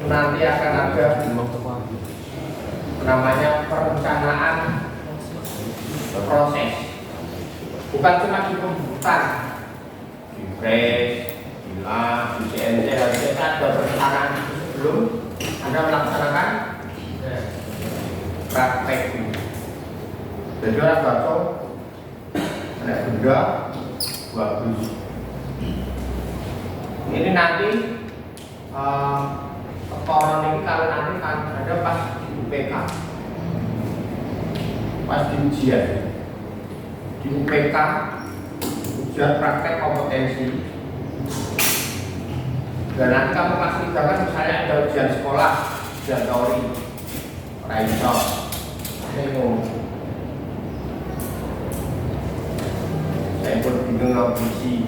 nanti akan ada namanya perencanaan proses, bukan cuma di pembuatan, di PRES, di LAB, di CNC, harusnya ada perencanaan sebelum Anda melaksanakan praktek. Jadi orang baca ada benda bagus. Ini nanti koron ini kalau nanti kan ada pas di UPK, pas di ujian di UPK, ujian praktek kompetensi. Dan nanti kamu kelas 3 kan misalnya ada ujian sekolah, ujian teori, raiso, saya pun bingung audisi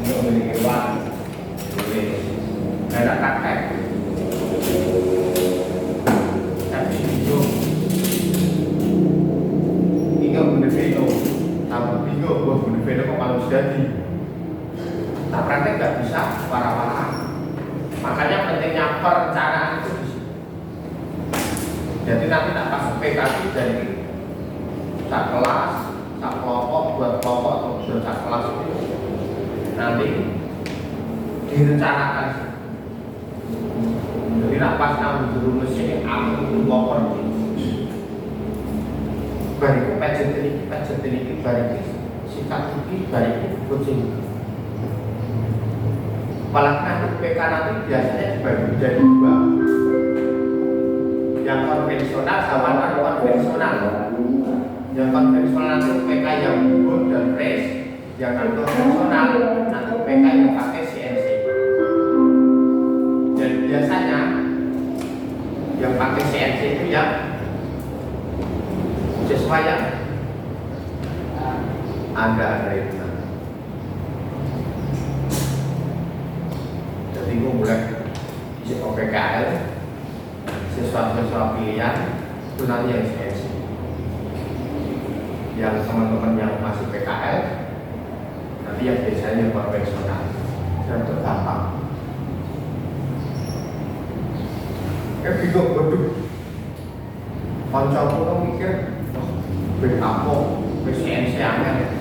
untuk memiliki uang, saya tidak praktek. Tapi bingung, bener-bener, tambah bingung, bener-bener kok malu jadi. Nah praktek nggak bisa warna-warna. Makanya pentingnya perencanaan itu. Jadi nanti tak pas PKI jadi tak kelas, tak kelompok, buat kelompok atau sudah tak kelas itu nanti direncanakan. Jadi nak pas nang rumus ini aku kelompok bariku pajet ini bariku sikap ini bariku kucing. Apalagi nanti PK nanti biasanya dibagi menjadi dua, yang konvensional sama non konvensional. Yang konvensional nanti PK yang bubur dan PRES, yang non konvensional nanti PK yang pakai CNC. Dan biasanya yang pakai CNC itu yang sesuai yang ada itu. Jadi gue mulai isi OPKL, siswa-siswa pilihan itu nanti yang CNC. Yang teman-teman yang masih PKL nanti yang biasanya konvensional dan tergampang. Bingung, waduh, koncoku tuh mikir, aku CNC angin,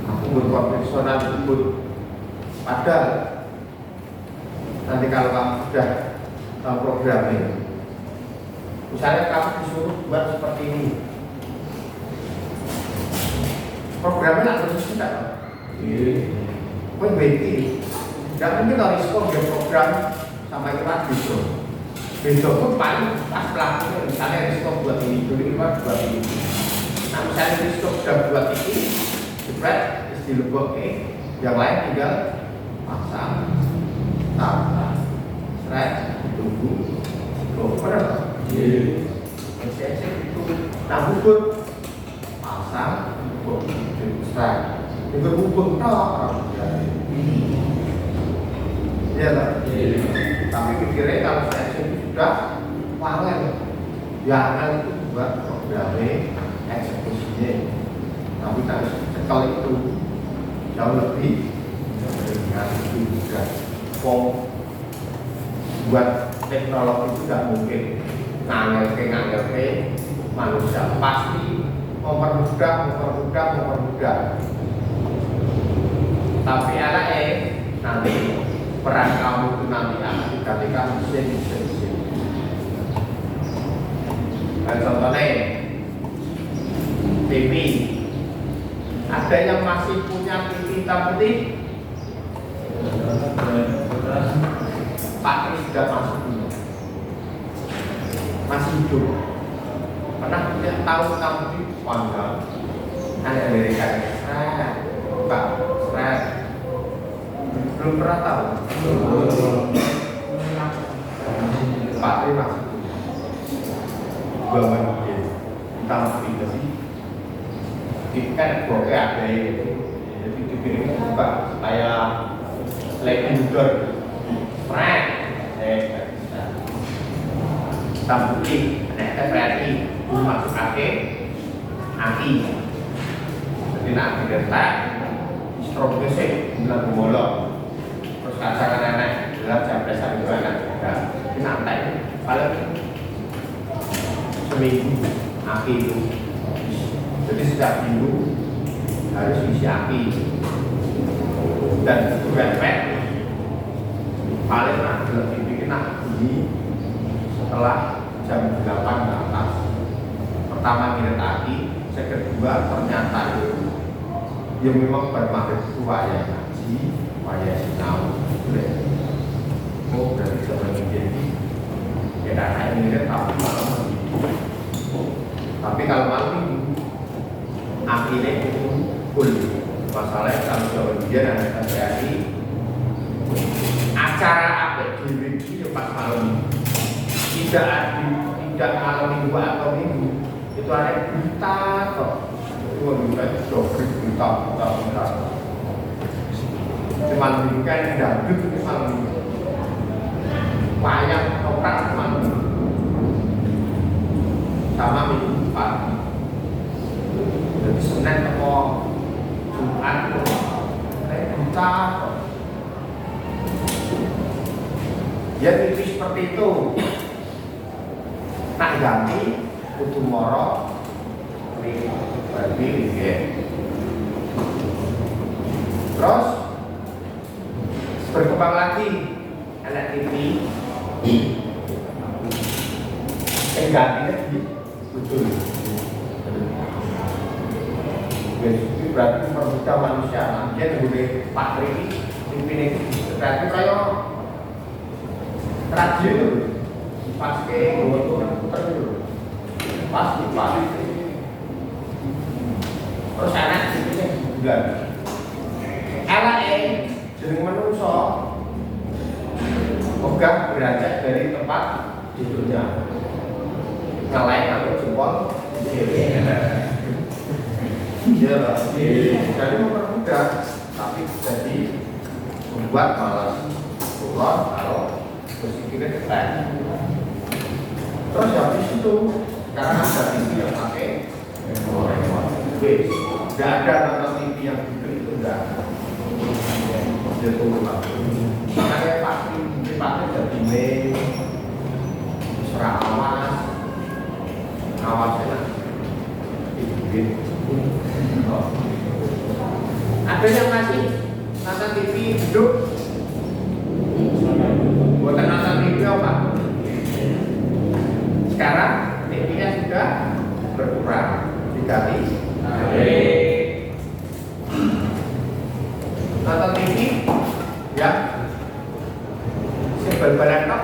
aku berkonvensional ikut. Padahal nanti kalau kamu sudah programming, misalnya kamu disuruh buat seperti ini, programnya nggak terus tidak, nggak mungkin kalau risiko dia program sampai kelas gitu. Besok pun paling pas pelakunya misalnya risiko buat ini, dulu buat ini. Nah misalnya risiko sudah buat ini, jebret, dilebok yang lain tinggal pasang. Seret, tunggu, benar. CNC itu bubur, pasang, bubur, seret, itu bubur iya lah. Tapi pikirnya kalau CNC itu sudah panel, jangan itu buat programnya, eksekusinya. Tapi harus cekal itu jauh lebih dengan itu juga. Buat teknologi itu tidak mungkin ngangel-ngangel manusia pasti mempermudah. Tapi nanti peran kamu itu nanti akan digantikan mesin. Dan contohnya TV, ada yang masih punya TV hitam putih? Pak Kris sudah masih hidup. Pernah tidak tahu kamu di Pondok ada Amerika? Pak, belum pernah tahu. Pak Kris masih bangun kita masih sih. Kan boleh ada itu. Jadi dikirim juga supaya selain mundur. Tambuki, TVRI, masuk aki, jadi nak digertak, stroke sih, bilang bolong, terus kacangan anak, bilang jam besar itu anak, ini santai. paling seminggu aki itu. Jadi setiap minggu harus isi aki dan itu refleks paling lebih bikin bunyi setelah jam 8 ke atas. Pertama ngirit aki, yang kedua ternyata ya memang bermakna itu wayah ngaji, wayah sinau. Oh berarti sebenarnya jadi ya karena ini tapi malam tapi kalau malam minggu akhirnya itu full. Masalahnya kalau Jawa dia dan terjadi acara apa di itu pas malam tidak malam minggu atau minggu itu ada berita kok itu juga berita cuman minggu kan dangdut itu malam minggu wayang toprak malam minggu sama minggu pagi. Jadi Senin teko Jumat berita ya itu seperti itu. Nak ganti kudu moro berarti ya. Terus berkembang lagi anak TV gantinya di betul. Itu berarti perbuka manusia dia boleh Pak Tri ini berarti kayak radio pas ke orang putar itu pas terus anak ini bulan jadi menungso megah beranjak dari tempat tidurnya ngelain atau jempol iya lah jadi mempermudah tapi jadi membuat malas pulang kalau berpikirnya ketat. Terus habis itu karena ada TV yang pakai tidak ada nonton TV yang itu enggak itu makanya pasti jadi main serah awasnya ada yang masih nonton TV duduk buatan nonton TV apa? Sekarang TV-nya sudah berkurang diganti nonton TV ya sebal-balan kok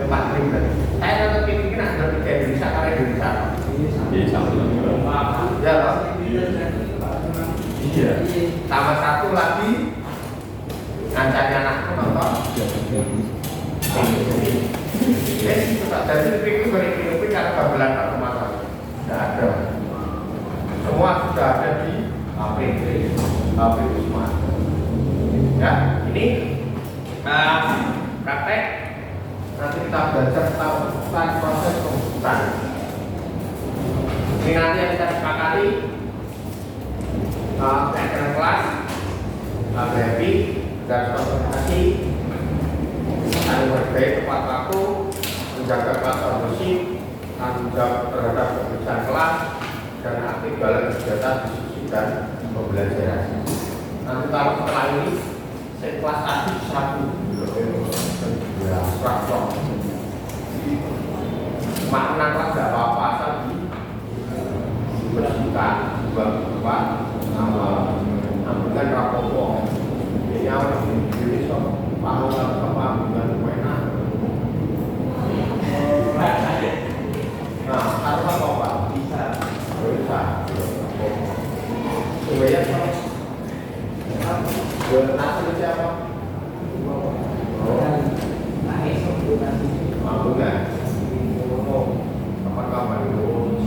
Pak Trim tadi saya nonton TV ini ada di Indonesia karena Indonesia ya loh iya sama satu lagi ngancanya anakku nonton jadi itu dari karena babelan rumah saya tidak ada semua sudah ada di HP semua ya ini praktek nanti kita belajar tentang proses pembukaan ini nanti yang kita sepakati kegiatan kelas happy dan konsentrasi saling menghargai tepat waktu menjaga kelas bersih tanggung jawab terhadap kebersihan kelas dan aktif dalam kegiatan diskusi dan pembelajaran. Nanti kalau setelah ini saya kelas 1 makna kelas tidak apa-apa asal dibersihkan buat ambilkan rapopo ini awal ini so pahala apa ambilkan enak nah harus apa bisa supaya nasi siapa mampu nggak kapan dulu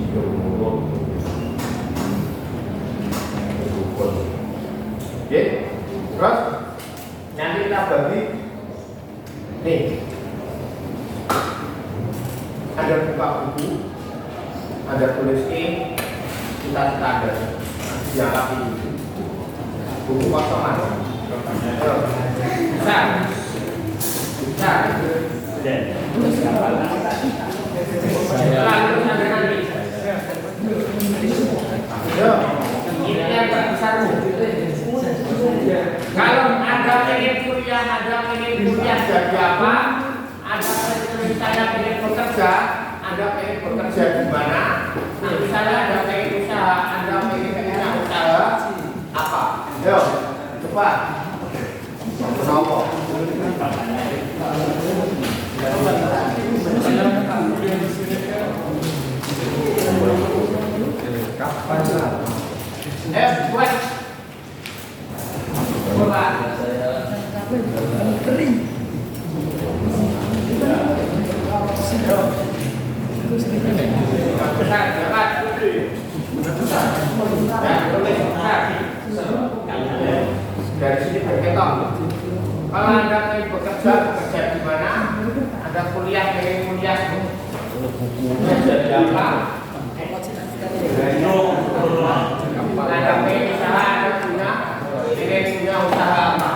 oke, terus nanti kita bagi nih ada buka buku ada tulis kita ada yang rapi buku kosongan bisa Ini yang terbesar. Kalau Anda ingin kuliah, jadi apa? Misalnya pengen bekerja, Anda pengen bekerja di mana? Nah, misalnya Anda pengen usaha, Anda pengen punya usaha apa? Yo, coba. Kenapa? Buat. Coba. Dari sini berketok. Kalau Anda ingin bekerja di mana? Anda kuliah, jadi apa? Anda pengen usaha, Anda punya usaha apa?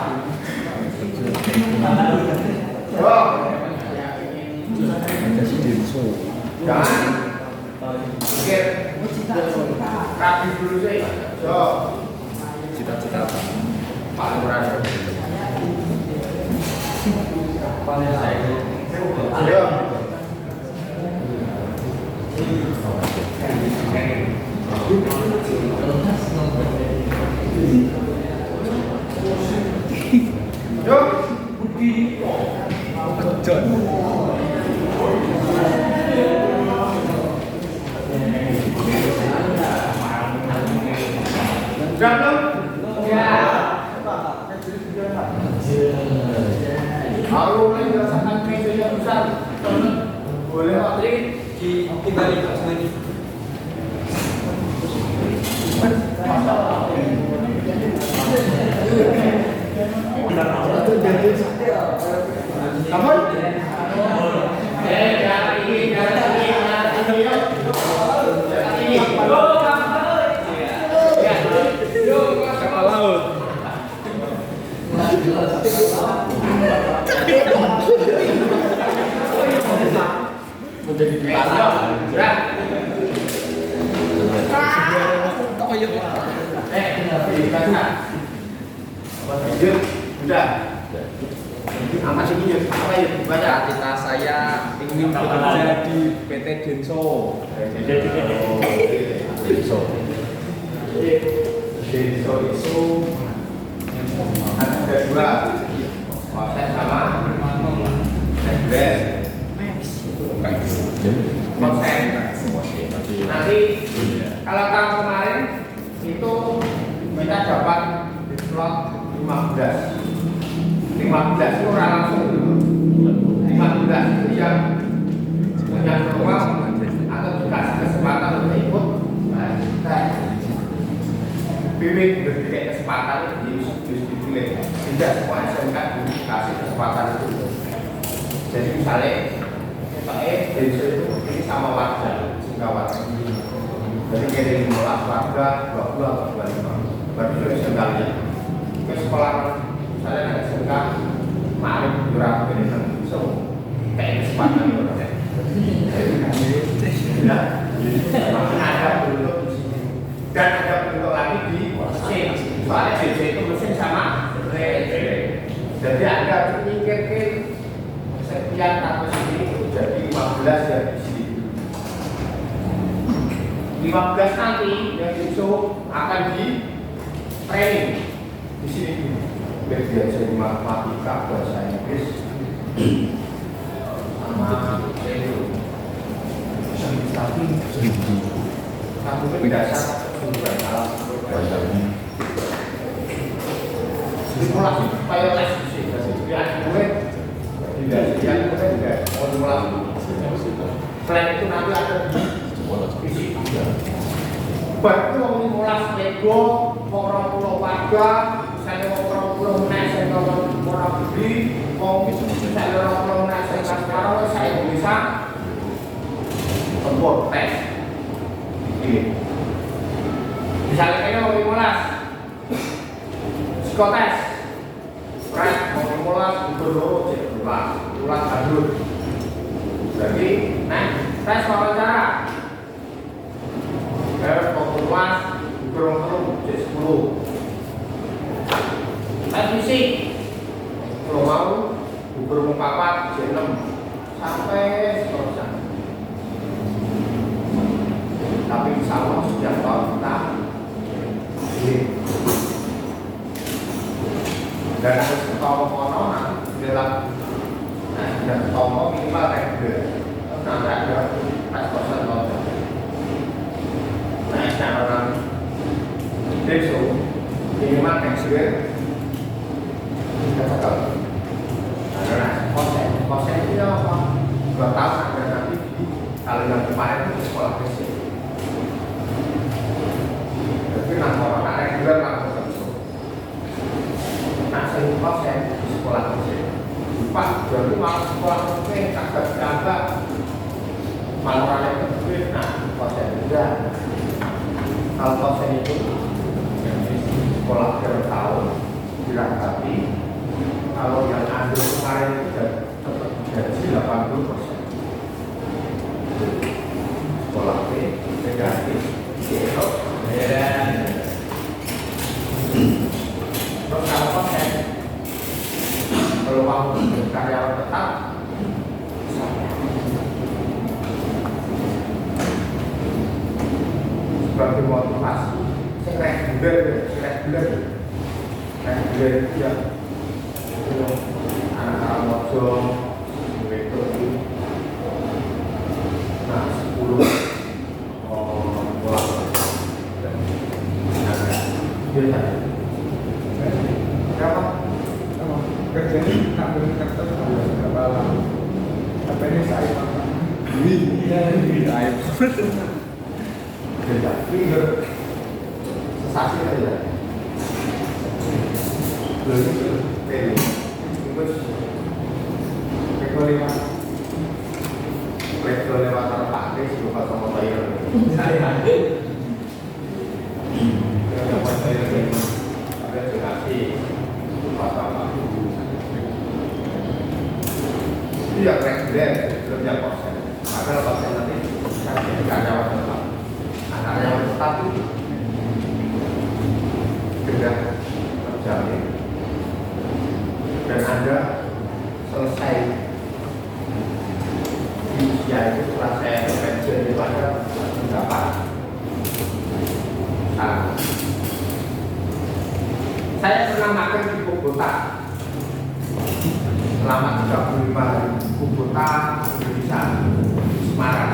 Jangan pikir rapi dulu sih. Cita-cita apa? Pak Lurah. Ayo. Yuk. John. Jangan. Ya. Kalau merasakan meja besar, boleh Pak Tri ditinggal di kelas lagi. Kamu? Menjadi dipasang. Oh iya. Udah. Apa sih ini? Apa ya? Baca. Cita saya ingin bekerja di PT Denso. Denso itu ada dua. Proses sama konsen. Nanti kalau tahun kemarin itu kita dapat di slot 15 itu orang langsung 15 itu yang punya peluang atau dikasih kesempatan untuk ikut. Nah, kita pilih berdiri kesempatan dipilih. Tidak semua SMK dikasih kesempatan itu. Jadi misalnya Denso itu ini sama warga, sehingga warga. Jadi kirim 15 warga, 20 atau 25. Berarti sudah sekali. Ke sekolah misalnya ada SMK, kemarin jurang kirim so kayak kesempatan itu. Ya, ada bentuk di sini dan ada bentuk lagi di mesin. Soalnya DC itu mesin sama relay. Jadi Anda menyingkirkan sekian atau sini jadi 15 ya di sini. 15 nanti yang besok akan di training di sini. Biar jadi matematika, bahasa Inggris, sama tapi satu dasar juga salah simulasi supaya les di sini ya gue tidak sekian gue tidak simulasi selain itu nanti ada di fisik buat itu mau simulasi Lego mau orang pulau warga misalnya mau orang pulau naik mau orang beli mau misalnya orang pulau naik sekarang saya bisa tempur tes ini misalnya kayaknya mau 15 psikotes mau 15 untuk cek ulang hadur Jadi, nah, tes wawancara. Luas, kurung J10. Tes fisik. Kalau mau, kurung 4 J6 sampai seterusnya. Tapi insya Allah setiap tahun kita ini. Dan harus ketemu konon dalam dan ketemu minimal reguler. Nanti ada tes kosan kosan. Nah, sekarang besok minimal reguler kita cakap. Nah, kosan itu apa? 2 tahun ada nanti kalau yang kemarin itu sekolah fisik. Tapi orang reguler langsung masuk. Nah, saya kosan di sekolah fisik. Pak, jadi malah sekolah fisik agak malah orang yang kedua. Nah, kosan juga. Kalau kosan itu sekolah 3 tahun dirangkapi. Kalau yang ambil kemarin itu dapat gaji 80%. Sekolah B negatif, besok dan terus kalau kosan kalau mau karyawan tetap sebagai motivasi reguler itu ya anak-anak mojong itu nah 10 bola biasa berapa kerjanya ngambil kertas berapa lama? Apa ini saya makan? Iya. beda finger sensasi aja lalu itu pilih terus level lewat tempat ini suka sama saya saya dapat saya ada donasi suka sama itu yang reguler belum yang kosen maka kosen nanti karyawan tetap karyawan tetap itu sudah terjamin dan Anda selesai di usia itu setelah saya pensiun itu ada pendapat saya pernah makan di Kubota selama 35 hari Kubota Indonesia di Semarang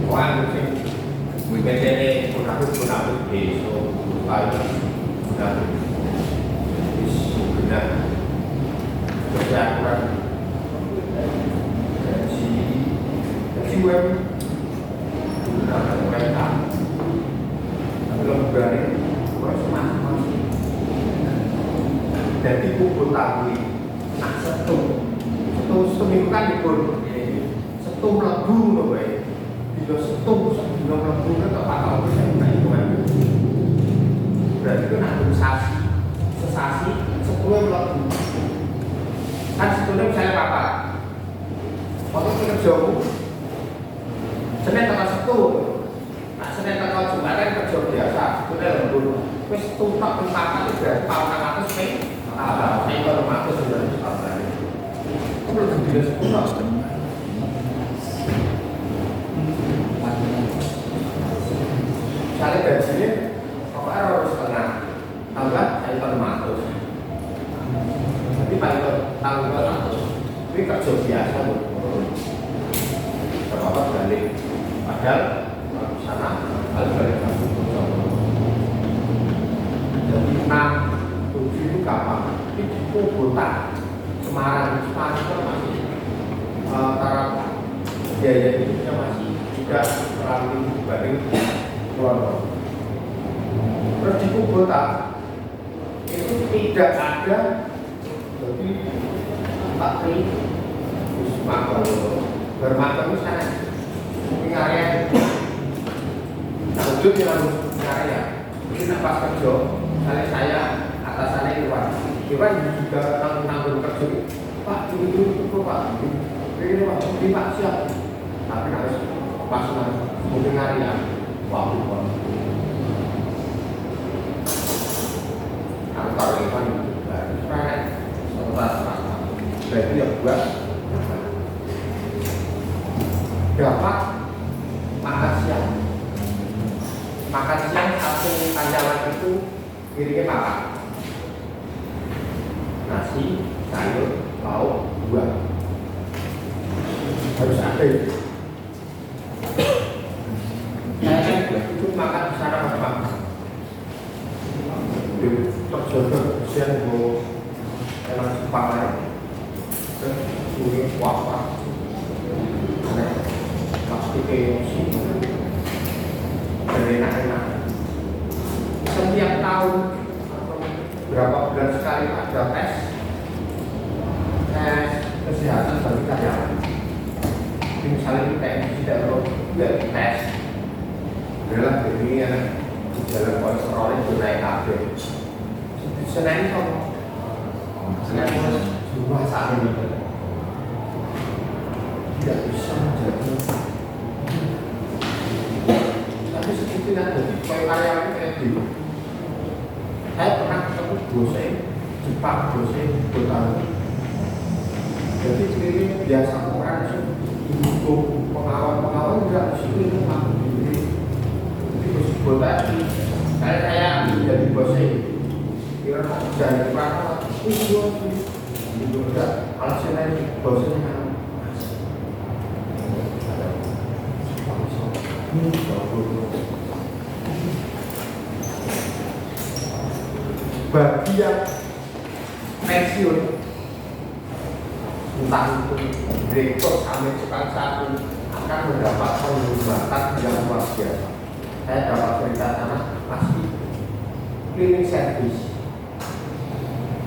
orang yang BPD munafik besok pagi munafik benar kesehatan gaji web mereka belum berani harus masing-masing jadi pukul tahu nak setum itu kan dipun setum lebu loh baik bila setum sebelum lebu itu tak tahu saya bukan itu kan berarti itu nak sesasi 10 lebu kan sebetulnya misalnya apa waktu kerjamu Senin tanggal 10 nah Senin tanggal Jumat kan kerja biasa sebetulnya lembur wis tuntak itu berarti tahun 600 Mei saya kalau masuk sudah disesuaikan itu belum bila 10 misalnya gajinya pokoknya harus setengah tambah saya kalau masuk tapi paling tahun 100 ini kerja biasa berapa balik padahal di sana balik kamu jadi 6, 7 itu gampang itu Kubota Semarang itu masih taraf biaya hidupnya masih tidak terlalu tinggi dibanding luar. Terus di Kubota itu tidak ada jadi faktori bermakam itu sana ini area wujud yang area ini pas kerja misalnya saya atasannya Iwan juga tanggung kerja Pak itu Pak Ini Pak, ini Pak siap. Tapi harus pas mungkin hari ya. Waktu Pak. Antar Ivan dari Israel setelah berarti ya buat dapat makan siang. Makan siang satu kandangan itu piringnya makan nasi, sayur, lauk, buah harus ada. Saya kan itu makan secara macam-macam. Terjodoh siang bu enak sepakai terus ini kuapa pasti keyosi enak-enak. Setiap tahun berapa bulan sekali ada tes kesehatan bagi karyawan. Misalnya kita tidak perlu tes adalah ini jalan kolesterol itu naik kabel. Senin kok Senin jumlah saat ini tidak bisa menjadi. Tapi seperti nanti kalau karyawan kayak gitu, saya pernah ketemu dosen Jepang, dosen Botani. Jadi ini biasa orang untuk pengawal tidak disiplin rumah. Jadi Botani, saya menjadi dosen. Kira jadi apa? Itu enggak. Alasannya dosen kan. Bagian pensiun entah itu direktur sampai sekarang satu akan mendapat penghormatan yang luar biasa. Saya dapat cerita sana masih cleaning service.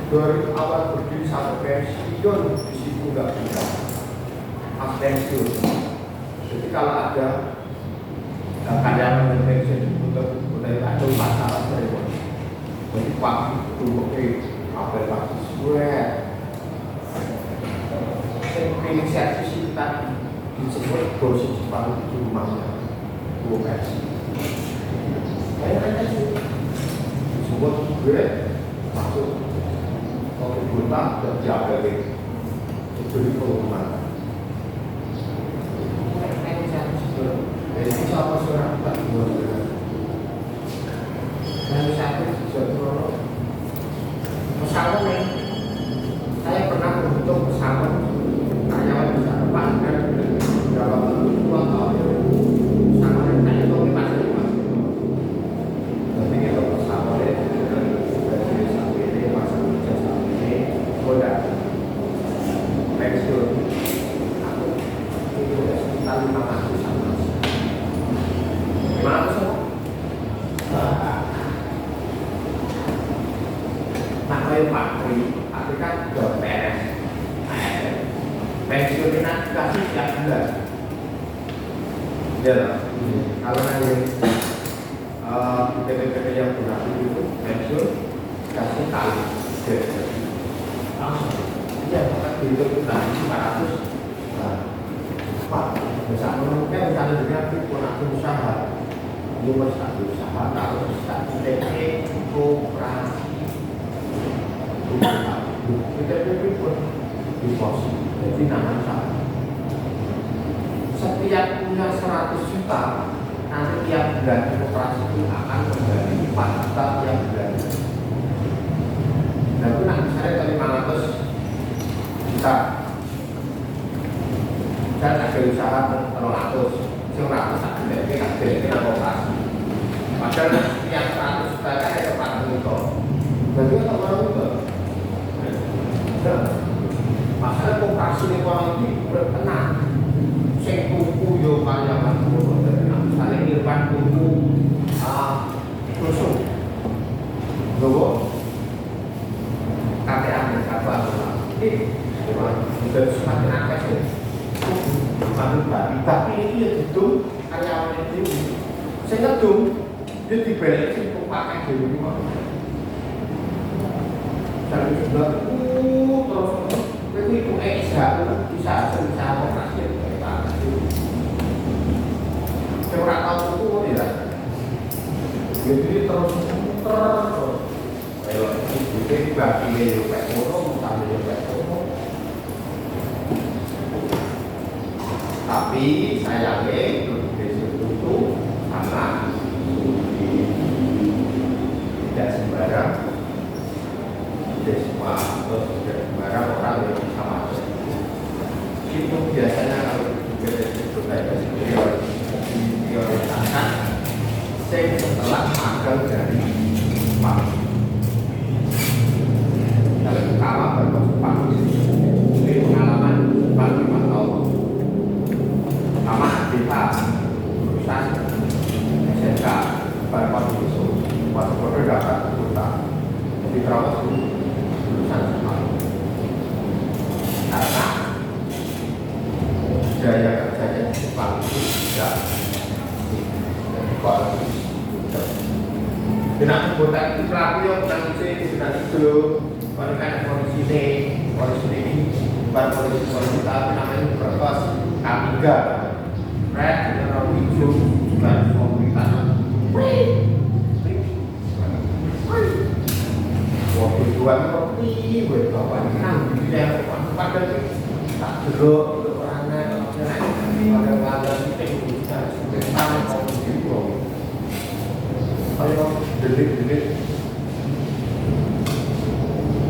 Dari awal berdiri sampai pensiun di situ nggak bisa pas pensiun. Jadi kalau ada karyawan yang pensiun untuk ada masalah mereka. Jadi pagi itu apel pagi sore. Cleaning service itu tadi disebut dosis Jepang di rumahnya pensi. Saya disebut gue masuk kalau buta terjaga itu diberi pengumuman. Jadi siapa seorang tak buat dan satu seorang pesawat nih. Saya pernah untuk pesawat karyawan bisa depan dan dalam 2 tahun pesawat yang saya itu masih tapi itu pesawat pensiun aku itu sekitar 500 sama 500 nah kalau Pak Tri kan sudah PNS pensiun nanti kasih tiap bulan ya kalau nanti PT-PT yang berarti itu pensiun kasih kali langsung ya, maka dihitung tadi 400 Pak, misalnya mungkin misalnya dengan pun usaha cuma satu usaha, kalau satu PT, koperasi PT pun deposit, jadi nama saya setiap punya 100 juta nanti tiap bulan koperasi itu akan menjadi 4 juta tiap bulan dan itu nanti saya dari 500 kita dan ada usaha terlalu seratus ada operasi padahal yang 100 juta kan ada 4 juta jadi orang itu masalah operasi ekonomi berkenaan sing kuku yo karyawan misalnya Irfan kuku tusuk logo KTA apa ini sudah semakin akses ya tapi ini ya gedung karyawan itu saya gedung dia dibalik untuk pakai di rumah dan juga terus itu bisa Bagi yo kayak ngono, tapi yo kayak ngono. Tapi sayangnya itu karena tidak sembarang, tidak semua atau tidak sembarang orang yang bisa masuk. Itu biasanya kalau itu kayak prioritaskan setelah magang dari Jepang. Kalau pertama baru Jepang, ini pengalaman Jepang 5 tahun. Pertama kita urusan SMK Bapak Yusuf, waktu dapat kota di terawat urusan Jepang. Karena daya kerjanya Jepang itu tidak kualitas. Dengan kebutuhan pelaku yang menangisi dengan itu, bagaimana polisi ini, bukan polisi tapi namanya berkos K3, red, dengan hijau, juga komunitas. Waktu jual kopi, buat bawa nang, dia pada tak jeruk, orangnya, pada warga kita juga sudah tahu kopi itu. Ayo delik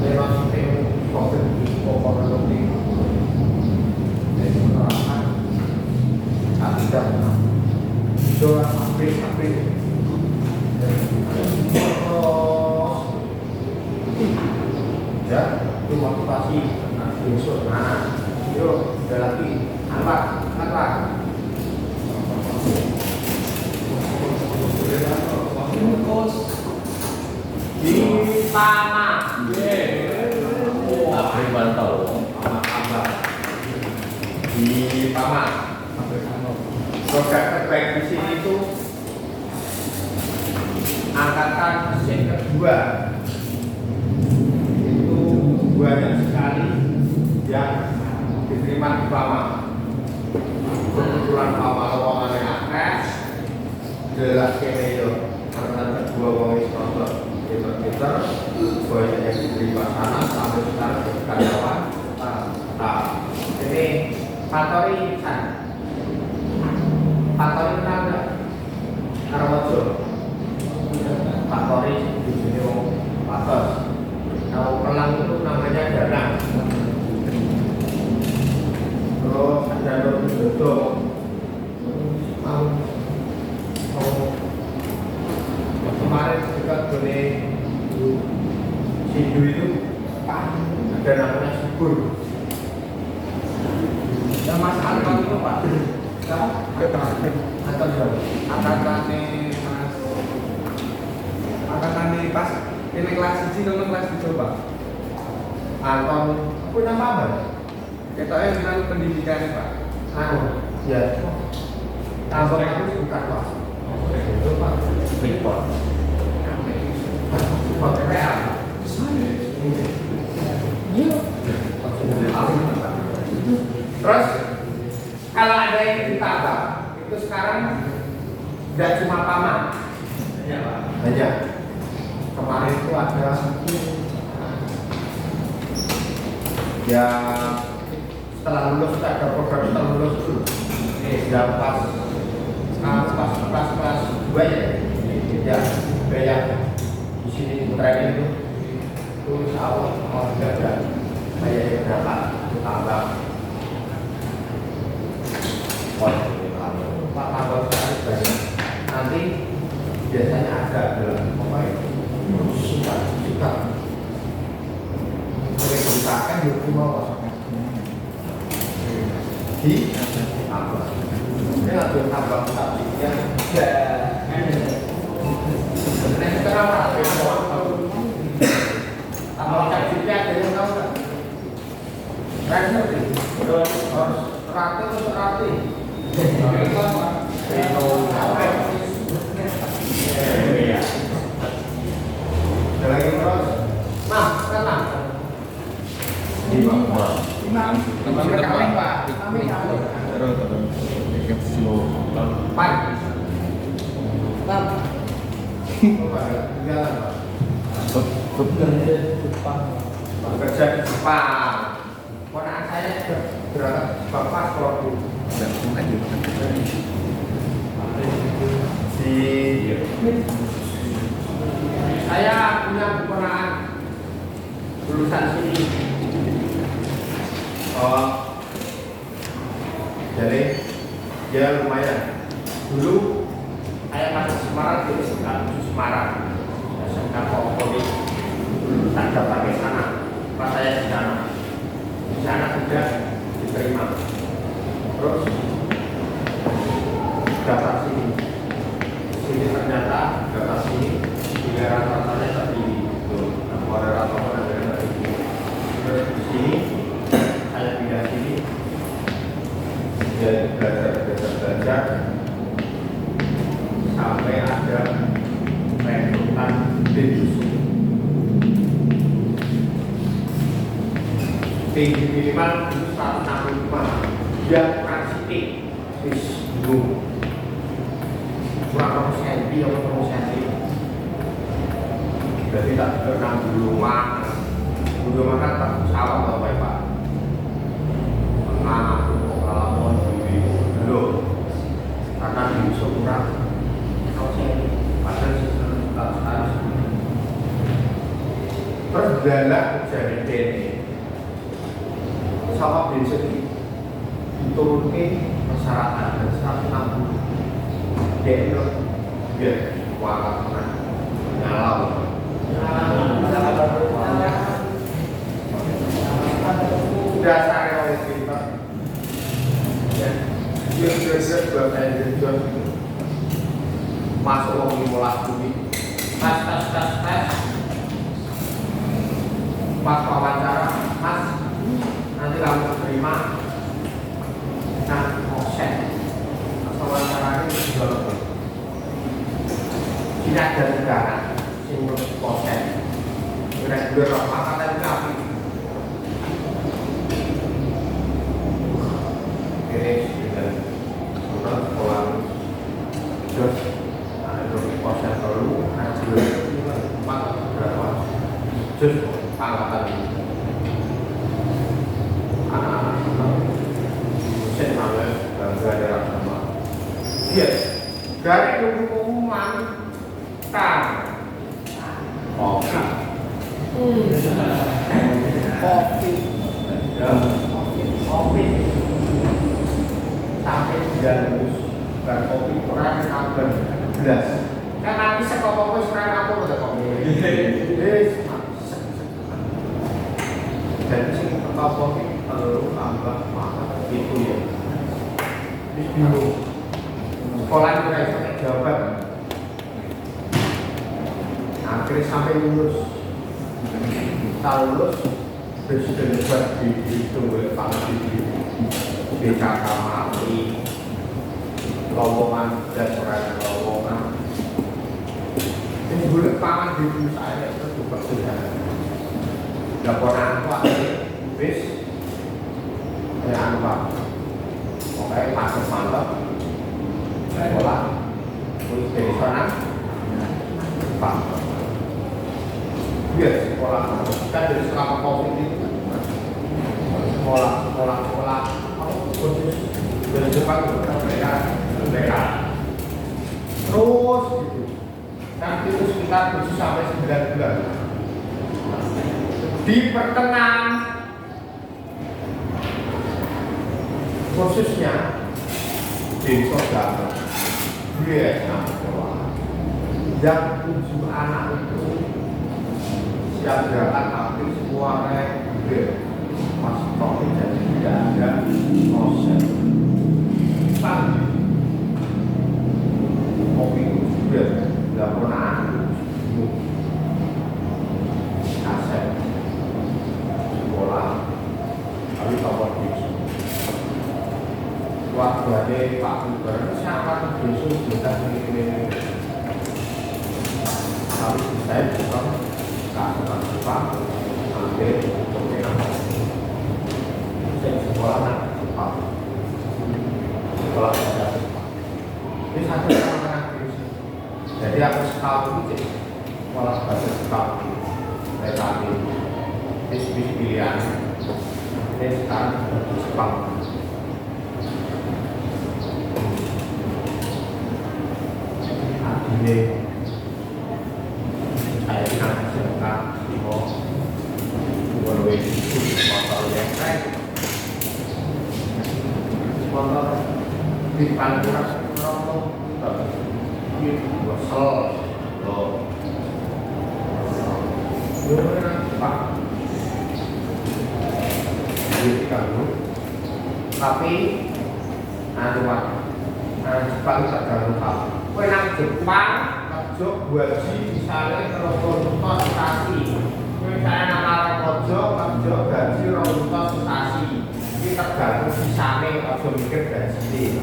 memang yang covid pokok lebih dari menerapkan tidak doa April ya itu motivasi besok yuk ada lagi apa di tanah, April mantau. di taman. Produk terbaik di sini itu angkatan mesin kedua. Itu banyak sekali yang diterima di Pama. Kebetulan Pama lowongan yang akses, jelas kemeyo angkatan kedua wong sponsor. Kita banyak yang diterima sana sampai sekarang jadi karyawan. Nah, ini Fatori kenal nggak? Karwojo. Fatori di sini Fatos. Kalau pelang itu namanya Danang. Terus ada Dodo. Kemarin juga boleh Sidu itu ada namanya Subur. Yang Mas Anton itu Pak. Anton juga. Angkatannya pas ini kelas 1 sama kelas 3 Pak. Anton punya apa? Ketoknya bilang pendidikan Pak. Ya. Anton itu bukan Pak. Itu Pak. Freeport. Terus kalau ada yang ditambah itu sekarang tidak cuma Pama, banyak. Kemarin itu ada yang setelah lulus ada program setelah lulus itu yang pas 2 ya kayak di sini training itu awal ada kayak berapa tambah tambah sekali banyak. Nanti biasanya ada dalam suka mereka di rumah di apa ini ada tambah sapinya sebenarnya sekarang ada tambah sapinya ada yang tahu nggak? Terus rapi lagi terus tenang Teman-teman Pak. Pan. Jalan, Pak. Bekerja di Jepang. Ponakan saya juga berangkat Jepang paspor bu. Dan bukan juga Saya punya keponakan lulusan sini. Oh, jadi dia lumayan. Dulu saya masuk Semarang di Semarang, SMK Polri. Dulu tak daftar ke sana, pas saya di sana. Di sana sudah diterima. Terus daftar sini. Sini ternyata daftar sini pilihan rasanya tertinggi. Ada rata-rata yang tertinggi. Terus di sini saya pindah sini. Jadi belajar sampai ada rekrutan di dusun. Tinggi minimal 165 yang praktik dulu kurang senti atau senti. Jadi tak pernah dulu makan tak sawah atau apa pak. Pernah pengalaman dulu karena di sekurang padahal tak harus terdalam jadi ini sawah di sini diturunkan persyaratan dan 160 dia biar walau nyalau dasarnya oleh kita ya dia buat saya jujur masuk uang 15 bumi tes pas wawancara mas nanti kamu terima nah offset pas wawancara ini juga tidak ada negara yang offset kira-kira makanan kami ini dengan surat sekolah terus ada offset dulu ada empat berapa just angkatan anak-anak mesin namanya bangga daerah sama dia dari pengumuman kan kopi sampai 300 dan kopi kurang kabel belas kan nanti sekolah sekarang aku udah kopi jadi sih tetap kopi perlu tambah makan itu ya dulu sekolah kita sampai jawaban akhirnya sampai lulus kita lulus presiden buat dihitung oleh Pak di Cakamari lowongan dasar lowongan ini boleh pangan di saya itu juga sudah laporan apa bis ya apa oke masuk mantap sekolah dari sana pak biar sekolah kan dari selama covid itu sekolah khusus dari Jepang ke mereka terus gitu kan itu sekitar 7 sampai 9 bulan di pertengahan khususnya di saudara Vietnam yang 7 anak itu siap berangkat tapi semua reguler pas covid jadi tidak ada proses pagi kopi juga tidak pernah kaset sekolah tapi kawan bisu waktu ada Pak Buber sangat bisu kita ini tapi saya juga kasih Jepang ambil pemenang sekolah Jepang sekolah Jepang ini satu anak-anak bisu jadi aku setahun itu sekolah bahasa Jepang saya tadi bisnis pilihan ini sekarang Jepang. Ini saya akan siapkan mau berwed motor yang baik, motor di panturas rokok, ini bosol, loh, Pak, jadi kamu, tapi Jepang tak jangan tahu. Kue nang Jepang, kerja gaji misalnya terus stasi. Misalnya nang arah kerja gaji terus stasi. Ini tergantung sisane, kerja mikir gaji ini.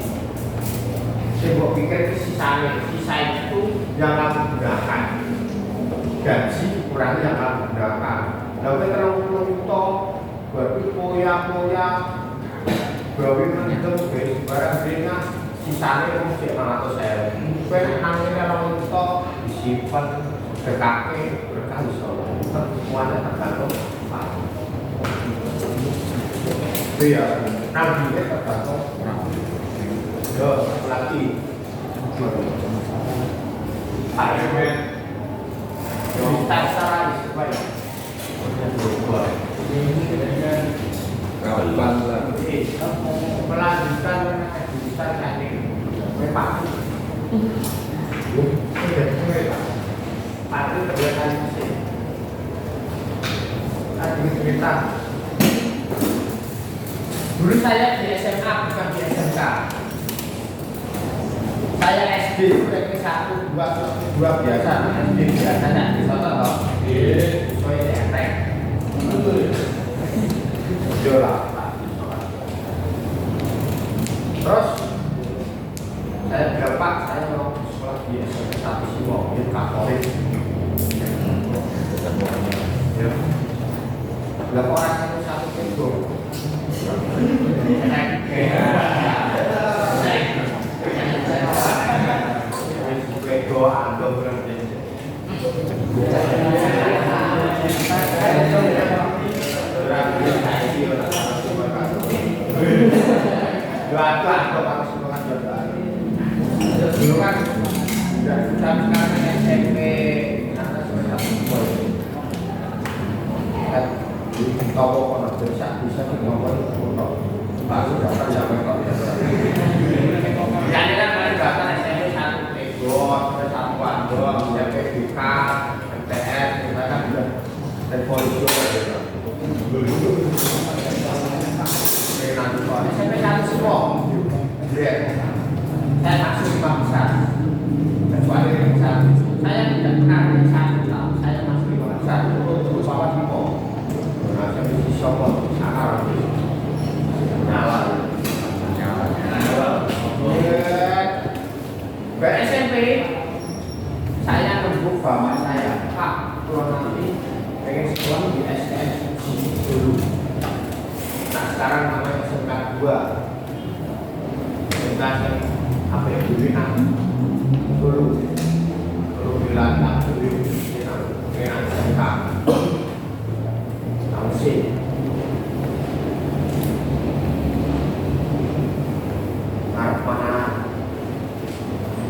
Saya pikir itu sisane, sisa itu yang kamu gunakan. Gaji kurangnya yang kamu gunakan. Lalu terus berarti poya-poya, berarti menghitung barang bina. Sisanya itu mesti 500.000. Kue nangnya kalau untuk disimpan berkaki berkali semuanya tergantung Pak. Itu ya, nantinya tergantung orang. Yo, satu lagi. Akhirnya, kita secara supaya berubah. Ini kapan lagi melanjutkan jurusan teknik memang pasti terbiasa mesin tadi cerita dulu saya di SMA bukan di SMK saya SD itu ranking 1, 2 biasa SD biasa dan di soto toh saya di enteng jola. Terus saya bilang Pak, saya mau sekolah di SMP 1 Simo, ini Katolik. Ya. Lah kok rasanya satu kebo. Kebo ando berarti. Dua atau semangat jodoh. Dulu kan dari sekarang SMP anak semester 1 kan toko kono bisa ngomong foto. Pak sudah kan sampai kok ya. Jadi kan dari data SMP 1 Ego, sampai 1 Wando, SMP BK, MTS, kita kan sudah dan polisi juga. SMP 1 semua, saya masuk 5 besar, kecuali 5 besar. Saya tidak pernah dari 1 tahun, saya masuk 5 besar. Terus bawah Timo, nah saya di Solo, sana nyala. Ke SMP, saya nembuk bapak saya, Pak, kalau nanti pengen sekolah di STM dulu. Nah sekarang namanya SMK 2 SMK yang apa yang dulu dulu bilang dulu dengan SMK tahun sih ngarep mana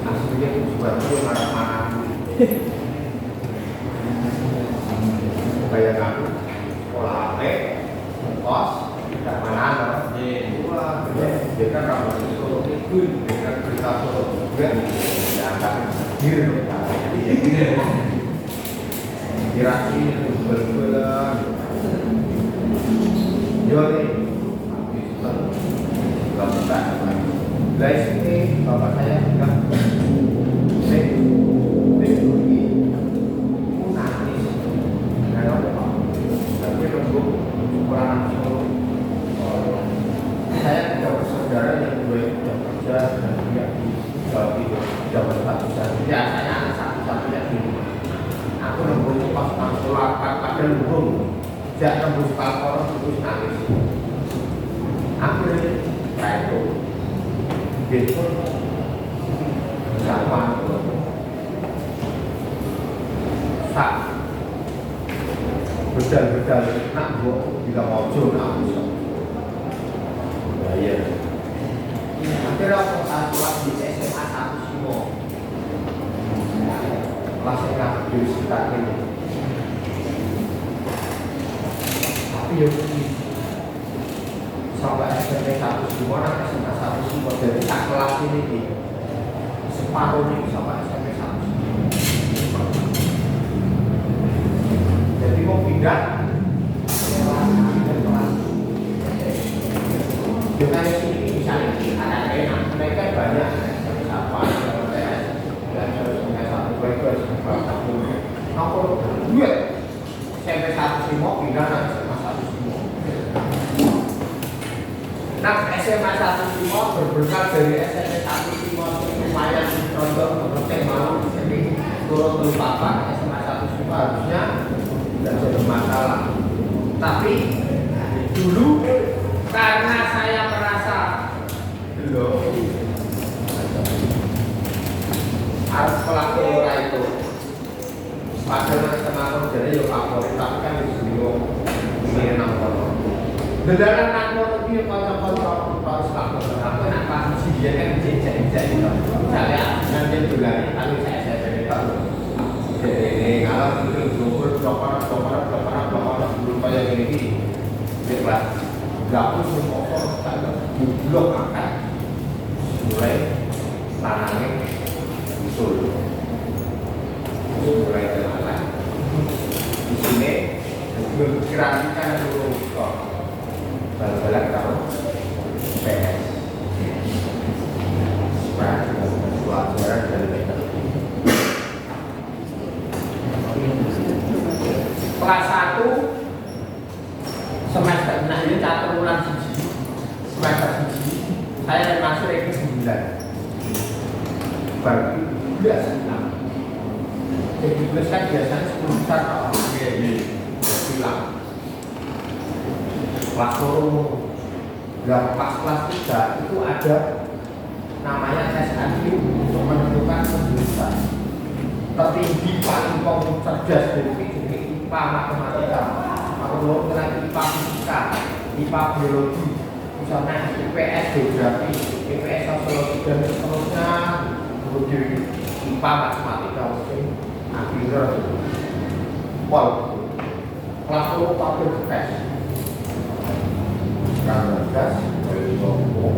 aslinya juga itu ngarep mana kayak kamu sekolah apa kos tidak mana wah dia kan ramah Solo itu dia kan cerita Solo juga ya kan gitu kira-kira berbeda Joni nggak bisa dari sini bapak saya bilang teknologi nangis karena apa tapi nunggu kurang Solo saya tidak bersaudara yang sudah kerja dan juga di Jawa Barat ya saya anak satu-satunya di rumah aku nunggu pas masuk pada nunggu sejak nunggu sekolah terus nangis akhirnya saya itu gitu zaman itu sak bedal-bedal nak buat tidak ojo nak bisa. Ya. Akhirnya aku kelas di SMA 1 Simo. Kelas yang di sekitar ini. Tapi ya sampai SMP 1 Simo, nak SMA 1 Simo dari tak kelas ini di separuh ini sampai SMP 1 Simo. Jadi mau pindah dengan sini misalnya ada enak mereka banyak siapa dan sebagainya satu mereka satu aku duit SMP 1 Simo pindah ke SMA 1 Simo. Nah SMA 1 Simo berbekal dari SMP 1 Simo lumayan contoh mengerti mau jadi turun papa SMA 1 Simo harusnya tidak jadi masalah. Tapi dulu karena saya merasa belum harus pelaku itu padahal sama jadi yo favorit tapi kan di sini ini nongkrong beneran nongkrong itu kalau harus lakukan apa nak pasti dia kan jadi misalnya nanti bulan kalau saya dari tahu jadi kalau itu jumlah dokter belum kayak gini jelas nggak usah ngomong kalau blok akan mulai tanahnya usul mulai jalan di sini berkirakan dulu kok balik kalau PS supaya pelajaran dari mereka kelas 1 semester nah ini catur bulan siji semester siji saya masuk lagi 9 baru biasa 6 jadi plus kan biasanya 10 besar kalau bilang kelas turun pas kelas 3 itu ada namanya tes IQ untuk menentukan penjurusan tertinggi paling cerdas dari IPA matematika kalau kena IPA fisika, IPA biologi, misalnya IPS geografi, IPS sosiologi dan seterusnya, kemudian IPA matematika mungkin akhirnya wow, kelas lo pakai tes, karena tes dari ngomong,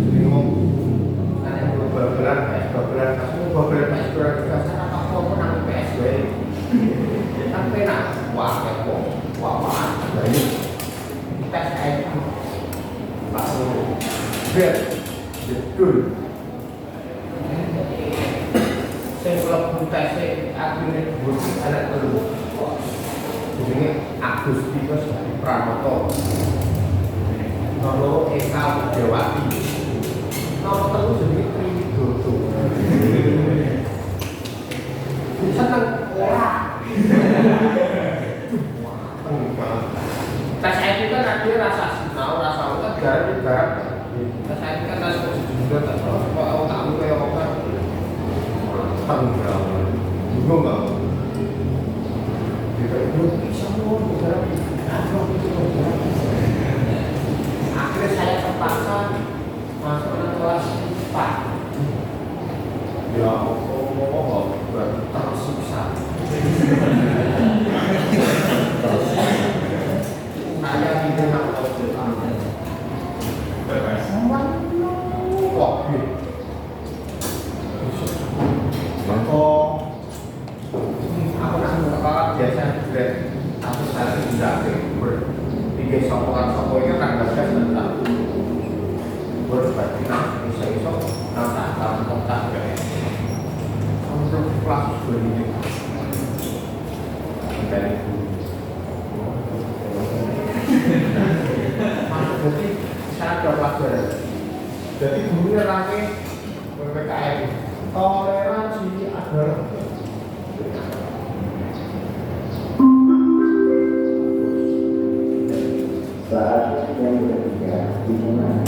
jadi ngomong, ada yang berbelan kita sana kalau menang IPS kan pernah wah dari tes IQ lalu betul saya kalau tes akhirnya bukti anak terus jadi Agus Tikus dari Pranoto Nolo Eka Jawati Nolo terus jadi Triwidodo seneng orang tes IQ kan ada rasa sinau, rasa otak garam tes IQ kan rasa juga terus kalau kamu kayak otak tanggal bingung nggak? Kita itu bisa mau garam akhirnya saya terpaksa masuk ke kelas 4 ya Allah tersiksa saya tidak nak tahu wah aku nak mengatakan biasa grade aku saya tidak tiga sopokan kan baca tentang berarti nak bisa nata tentang untuk kelas ini dari jadi saya ada pelajaran jadi gurunya rame PPKM toleransi adalah saat yang ketiga dimulai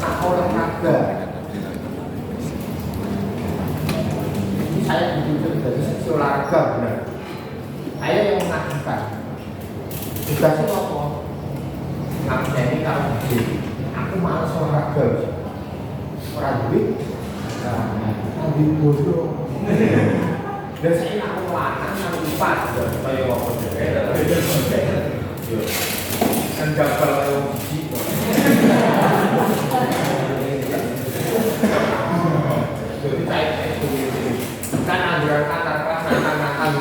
Nah, olahraga ini saya dituntut dari sisi olahraga benar. Saya yang mengajukan tugasnya apa? Ngabdeni kalau aku malas olahraga orang duit ambil bodoh dan saya nak melatang yang lupa saya waktu kan gagal yang biji jadi saya kan anggaran kata-kata nakal-nakal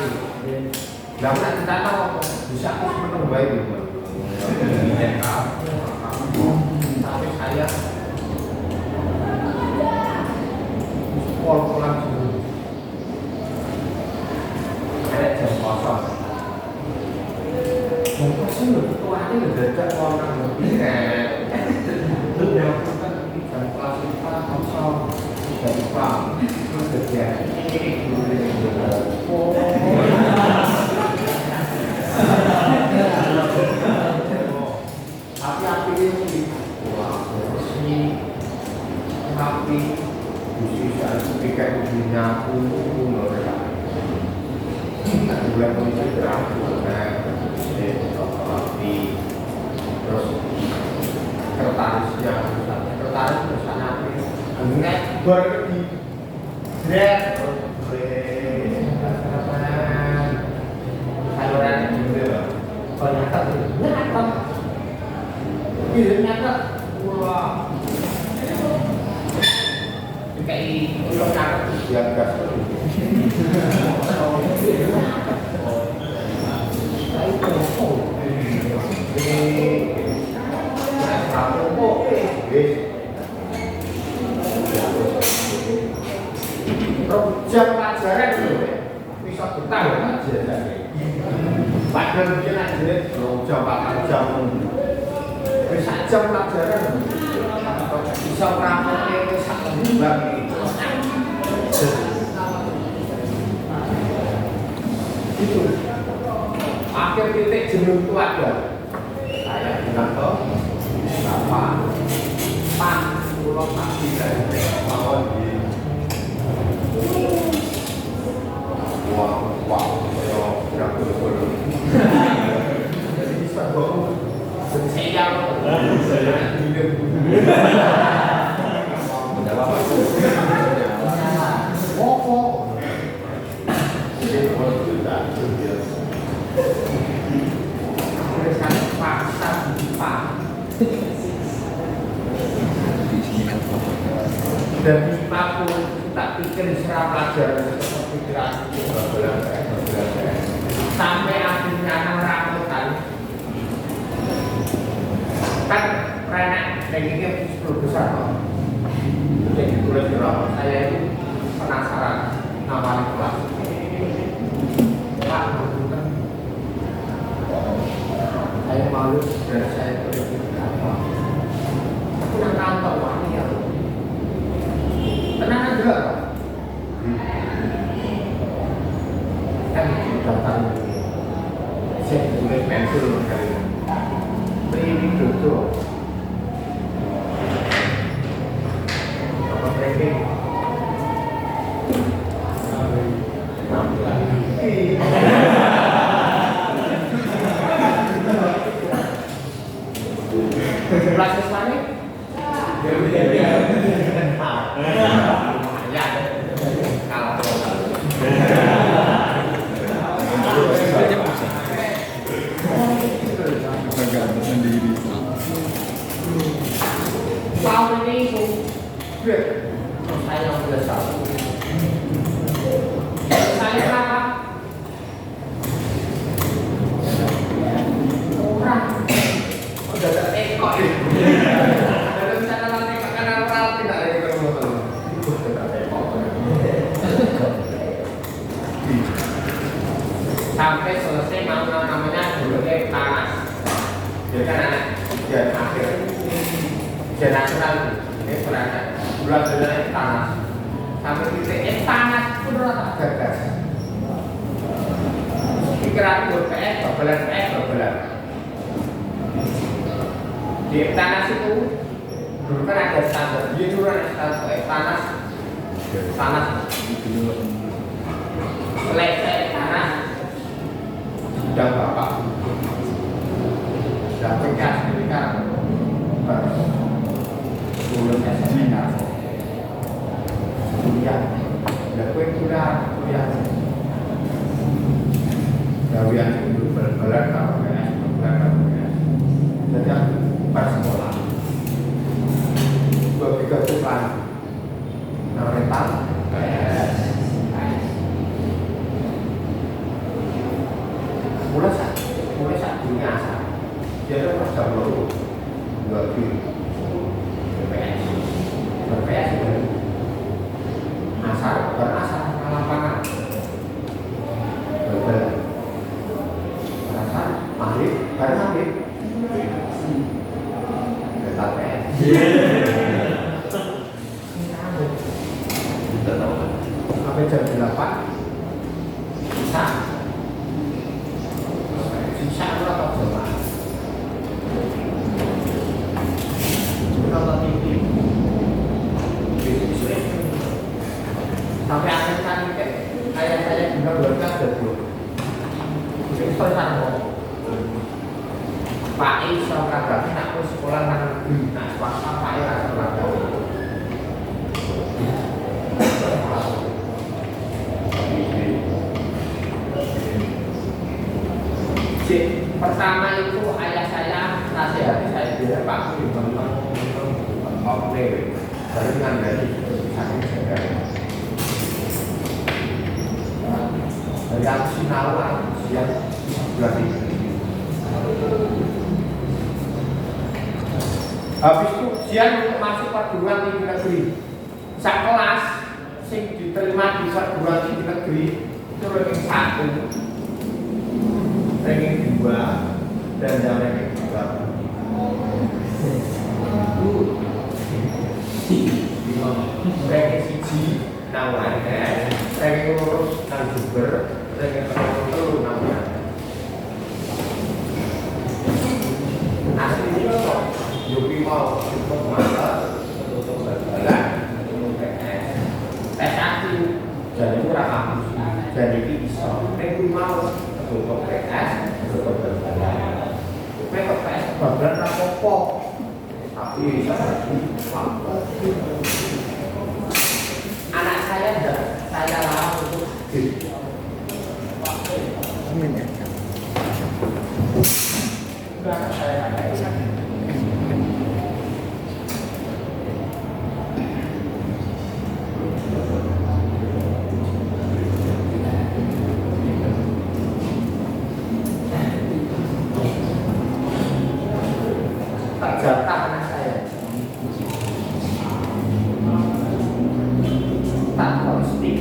lalu kita tahu bisa aku menang baik tapi saya pol-polan dulu ada jam kosong jam kosong loh ketuanya udah dajak orang lebih itu yang kan jam kelas 5 kosong jam 5 terus kerja tapi ini wah resmi tapi bisa ketika ibunya aku mereka bulan itu berakhir tapi terus kertasnya kertas bersama enggak berarti grab saluran juga ternyata ternyata wah kayak ulang karet yang gas jam pelajaran dulu bisa betah aja padahal mungkin aja jam bisa jam pelajaran bisa prakteknya satu bulan itu akhir titik jenuh itu ada saya bilang ke bapak pak pulau pasti dari mawon di wah saya tidak betul jadi bisa bawa saya dan 50 tak pikir serah pelajaran seperti pikiran sampai akhirnya rambutan kan renek dagingnya 10 besar jadi tulis di rapor saya itu penasaran nama kelas Pak rambutan saya malu dan saya berpikir apa aku nang kantor wani ya tenang aja kan datang saya tulis pensil kali ini duduk apa training kelas siswanya ya kalau sendiri tahun ini itu saya yang besar saya apa orang udah ada ekor dalam catatan ekor karena orang tidak ada ekor sampai selesai namanya dulunya panas jadi kan anak ujian akhir ujian nasional ini berada bulan-bulan panas sampai titik panas pun rata gagas pikiran PS babelan Di Tanas itu dulu kan ada standar, dia dulu ada standar Tanas selesai Tanas sudah bapak sudah pegas ketika sebelum SMK kuliah ya kuliah gawian itu bergerak jadi pas sekolah begitu bukan rental mulai saat dunia asal jadi pas jam baru BPS asal berasal lapangan berasal maghrib sampai jam 8 sisa atau jemaah nonton TV sampai akhir kali kayak saya juga berkat debut itu pesan Pak I sekolah berarti aku sekolah negeri nah swasta Pak I rasa berarti pertama itu ayah saya nasihati saya dia Pak I oke baru dengan dari saking saya dari aksi nalar siap berarti habis itu siap untuk masuk perguruan tinggi negeri sak kelas sing diterima di perguruan tinggi negeri itu ranking 1 ranking 2 dan yang ranking 3 ranking 1 namanya ranking lurus dan Jember ranking terlalu namanya aslinya kok Yopi mau untuk masa untuk berjalan untuk PS S1 jadi kurang kampus jadi bisa ranking mau untuk PS untuk berjalan mereka PS berjalan apa tapi anak saya larang untuk jatah anak saya tak konstif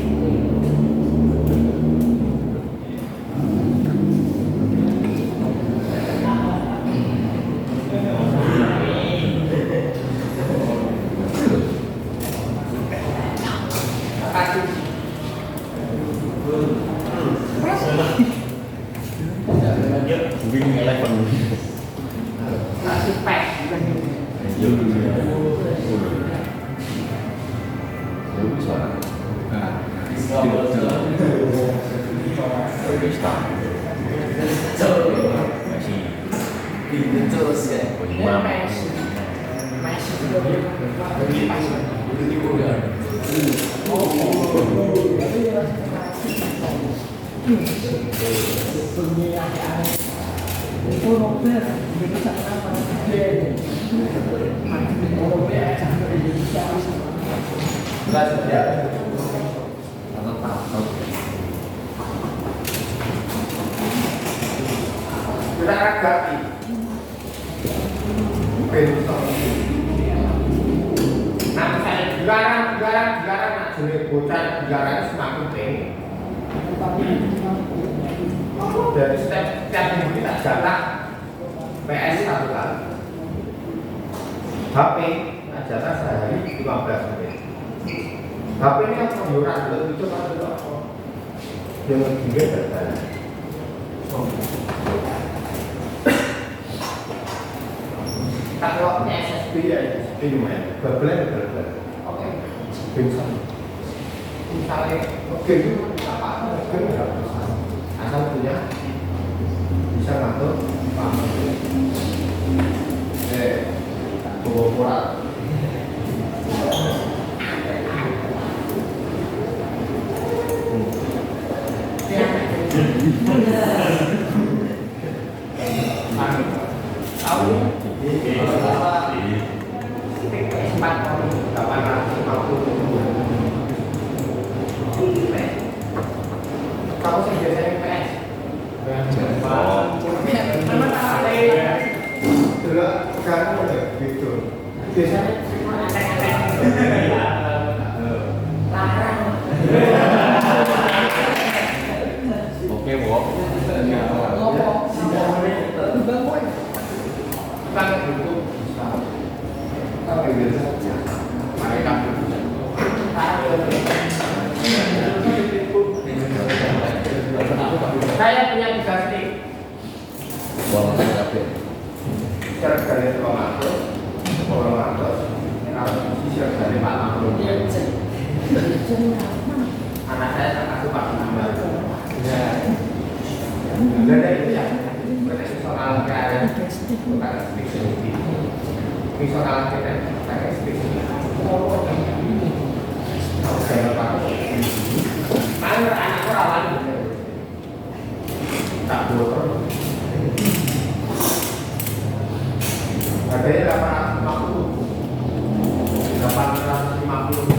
kita ragati nah saya dilarang nak jenis bocah dilarang semakin tinggi dari setiap minggu kita jatah PS 1 kali HP jatah sehari 15 menit HP ini kan penghiuran itu kan dengan giga data Kalau SSB ya SSB lumayan. Berbelan. Oke. Bisa. Misalnya oke itu apa? Oke asal punya bisa ngatur paham. Bawa pola. Kamu sih biasanya PS? Dulu kan gitu. Biasanya Oke, Bob. saya punya 3 stick. Buang makan kafe. Secara dari 200, 200, harus sisir dari 40. Anak saya tak kasih 46. Ya. Beda itu ya. Beda soal kayak bukan stick sendiri. Ini soal kita pakai stick sendiri. Oke, Pak. Mana anak orang tak boleh. Harganya 850.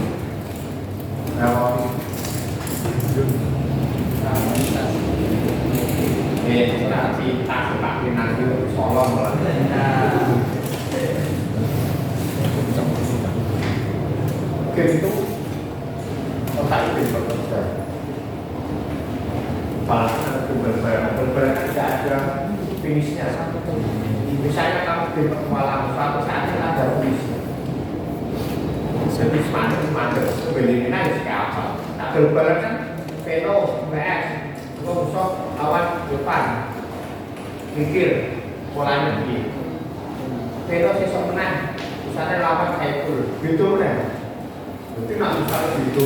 Berapa? Nanti tak pakai nanti solong lah. Oke itu otak itu bekerja. Paling berbarang tidak ada finishnya satu tuh. Misalnya kamu di perkualan suatu saat ada finishnya. Jadi semangat sebelumnya harus kayak apa? Tak berbarang kan Velo, PS, Gosok, awan depan, mikir polanya begini. Velo sesok menang, misalnya lawan kayak gitu menang. Berarti nak misalnya gitu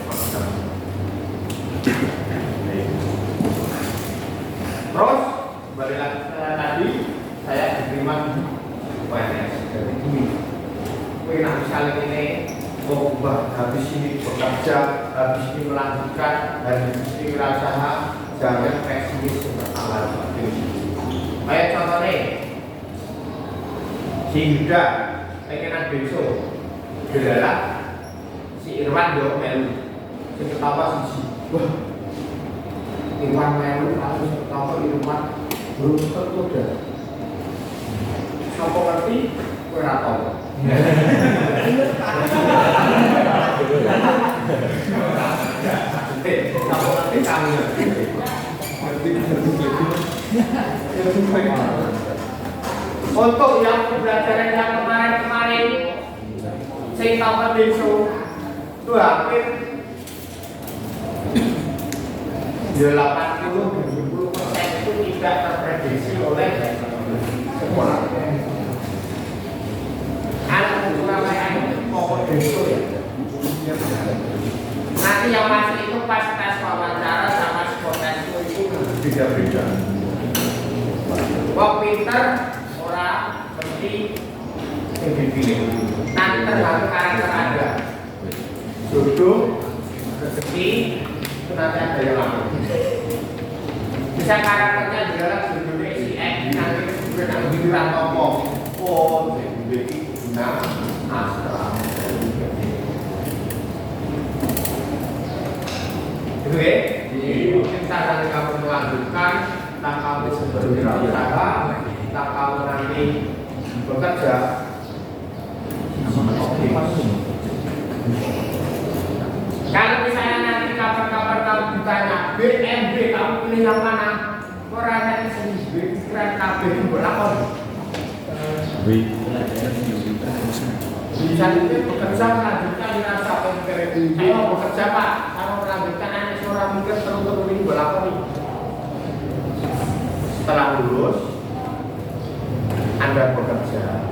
macam. Terus balik lagi tadi saya diterima PNS dari ini. Nah misalnya ini ubah habis ini bekerja, habis ini melanjutkan, habis ini berusaha, jangan pesimis seperti ini. Kayak contohnya si Yuda pengen besok adalah si Irwan do melu si ketawa sisi wah Irwan melu lalu si ketawa Irwan belum tentu deh siapa ngerti gue ratau siapa ngerti kami untuk yang pembelajaran yang kemarin saya tambah besok itu hampir 80-70% itu tidak terprediksi oleh sekolah. Anak Surabaya itu pokok besok ya. Nanti yang masih itu pas tes wawancara sama psikotes itu beda-beda. Wah pinter orang mesti yang dipilih. Nanti tergantung karakter Anda. Jodoh, rezeki, itu nanti ada yang lama. Bisa karakternya adalah jodohnya si X, nanti kemudian yang bilang ngomong, oh, jadi guna asal. Itu ya, mungkin saran kamu melanjutkan, tak kamu berwirausaha, tak kamu nanti bekerja. Kalau misalnya nanti kabar-kabar kamu ditanya BMB kamu pilih yang mana? Orangnya sendiri pikiran KB itu berlakon. Bisa itu bekerja melanjutkan dirasa PMB. Saya mau bekerja Pak, saya mau melanjutkan hanya seorang mikir terus ini berlakon. Setelah lulus, Anda Anda bekerja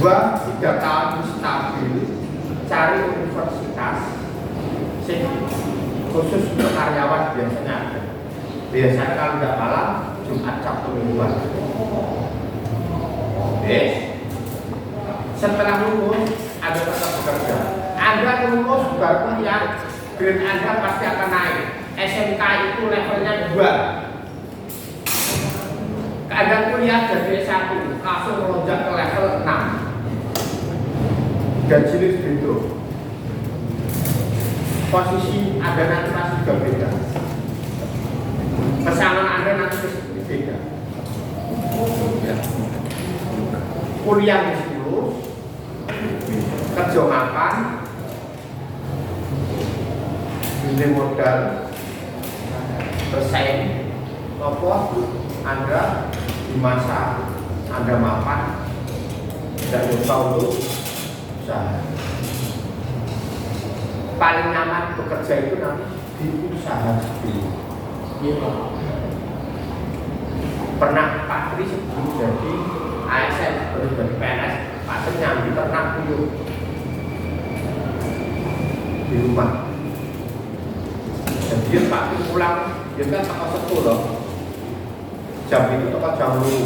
2-3 tahun stabil, cari universitas khusus untuk karyawan biasanya ada. Biasanya kalau tidak malam, Jumat, Sabtu, Mingguan. Setelah lulus, Anda tetap bekerja. Anda lulus baru kuliah, grade Anda pasti akan naik. SMK itu levelnya 2. Anda kuliah dari S1, langsung melonjak ke level 6. Gajinya segitu. Posisi Anda nanti pasti juga beda. Pesangon Anda nanti beda. Kuliah di situ, kerja makan, ini modal, bersaing, apa Anda di masa Anda mapan dan lupa untuk usaha. Paling nyaman bekerja itu nanti di usaha sendiri. Pernah Pak Tri sebelum jadi ASN, baru jadi PNS, Pak Tri nyambi ternak puyuh di rumah. Dan dia Pak Tri pulang, dia kan toko sekolah. Jam itu toko jam dulu.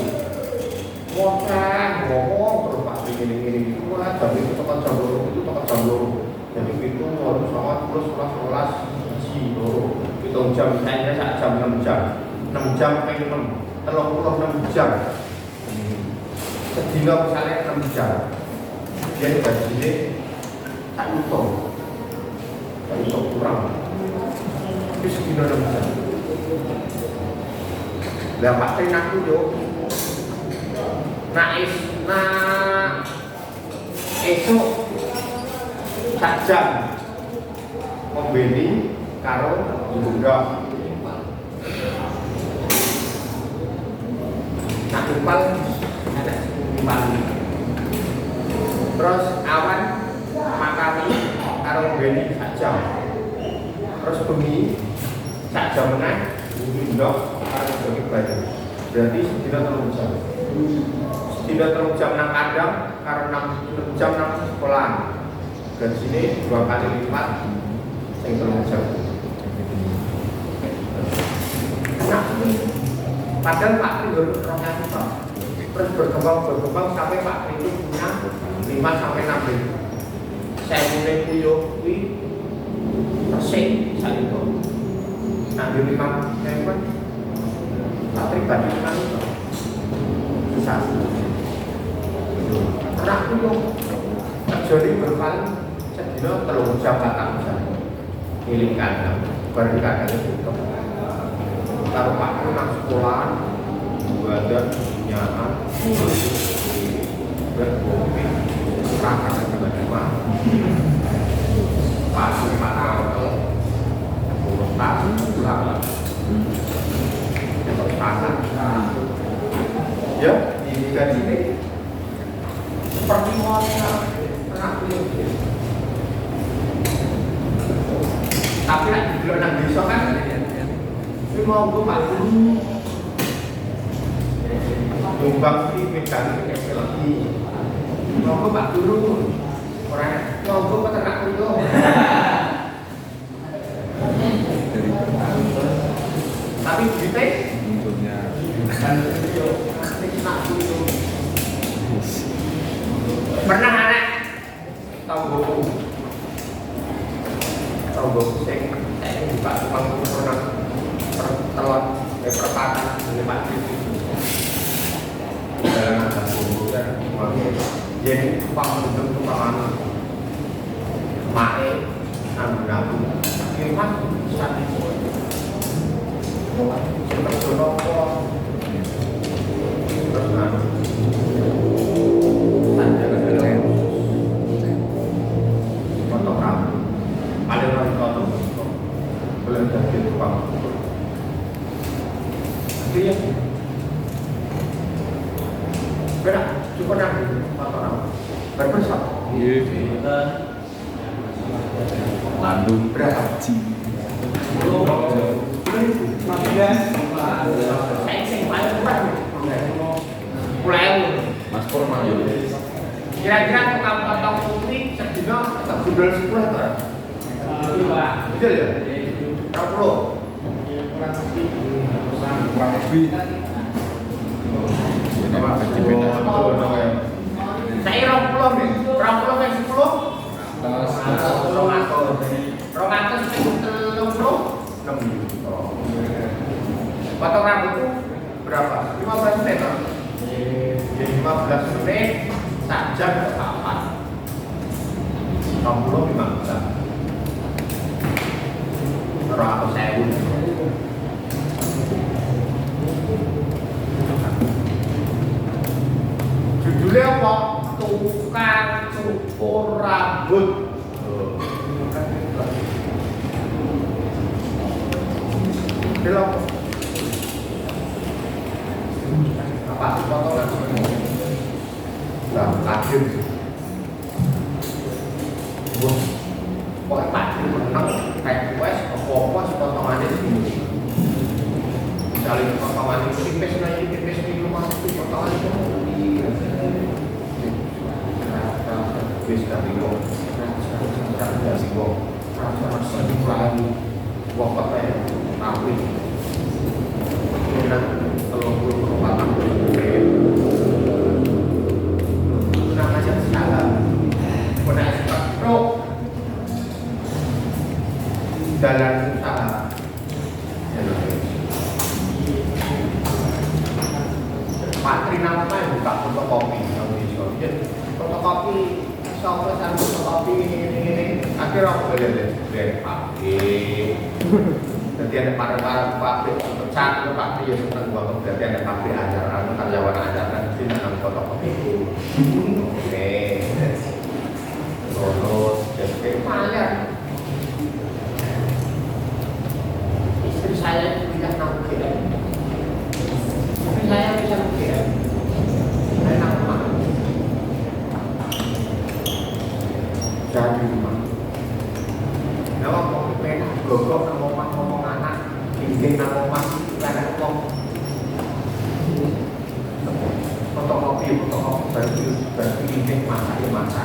Ngomong terus Pak Tri gini-gini. Wah, jam itu toko jam dulu, itu toko jam dulu. Jadi itu harus sholat terus kelas dulu. Hitung jam, saya saat jam 6 jam. 6 jam ke 6, 36 jam. Sedina misalnya 6 jam. Dia gajinya tak utuh. Tak utuh kurang. Itu sedina 6 jam. Lah Pak Tri aku yo. Esok sak jam membeli karo bunda. Nak kumpal ada kumpal. Terus awan makani karo membeli sak jam. Terus bengi sak jam meneh bunda karo bagi baju. Berarti sedina 3 jam. Sedina 3 jam nang kandang karo 6 jam nang sekolahan. Dan sini 2 kali lipat yang 3 jam. Nah, padahal Pak Tri baru orangnya kita terus berkembang sampai Pak Tri itu punya 5 sampai 6 ribu. Saya mulai puyuh persing saat itu. Nah, di 5 ribu Pak Tri bandingkan itu susah. Karena puyuh terjadi berkali sedina 3 jam 4 jam. Milik kandang, baru kandang itu kalau Pak Tri nang sekolahan, badan, nyaan, berbohong, serahkan dan tiba-tiba Pak Tri Pak Auto, buletas, pulang tangan. Ya, ini kan sini seperti orang pernah punya. Tapi lagi belum nang desa kan, ini mau gue Pak Guru nyumbang di medan lagi. Mau gue Pak Guru orang mau gue peternak itu. Tapi kita munculnya pernah anak tahu sing saya di Pak Tukang pernah telur perpatan di Pak Tri dalam ada bumbu dan jadi tukang mae nabu kimat saat itu seperti jodoh dia berak cukup nanti orang berpersat Bandung berapa? 10 saya 10.000. Mas Pur mah yo. Kira-kira tukang potong kulit sedina tak budal 10 ta? Betul ya? 20. kurang lebih. Ini mah pasti beda. Saya 20 nih, 20 ke 10. Terus 200 potong rambutku berapa? 15 menit. 15 menit saja tidak apa-apa. 60 bisa. 100.000. Judulnya apa? Tukang cukur rambut. Belok. Apa potongan? Nah, kaget. Wah, kok kaget menang kayak wes apa potongannya segini. Misalnya potongan itu tipis di rumah itu potongan itu wis dari wong dari wong rasa lagi wong pakai tapi enak kalau berumah nama aja salah pernah sempat pro dalam usaha Pak Trina yang buka fotokopi fotokopi sampai sampai fotokopi ini akhirnya aku dari pabrik jadi ada para pabrik pecat itu pabrik yang senang buat berarti ada pabrik ajaran karyawan ajaran di dalam fotokopi itu oke terus jadi lumayan istri saya tidak nangkir istri saya bisa nangkir saya nangkir jadi rumah. Kalau mau pengen gogok ngomong anak, ingin ngomong karena ngomong fotokopi berarti ingin masa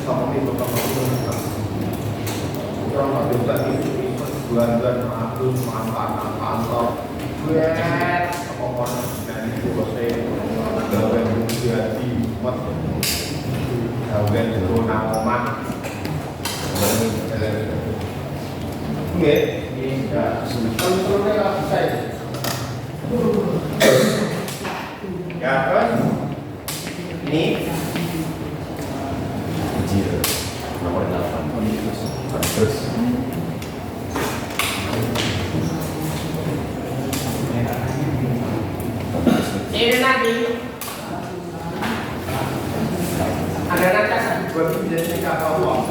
fotokopi kalau mau juga itu bulan Agustus kantor gue pokoknya dari itu gawe jadi mat gawe itu nama nggih, ya, sebetulnya bisa ya. Ya, terus ini Jir. Nomor 8 terus. ini nanti ada nanti buat menjadi kapal uang.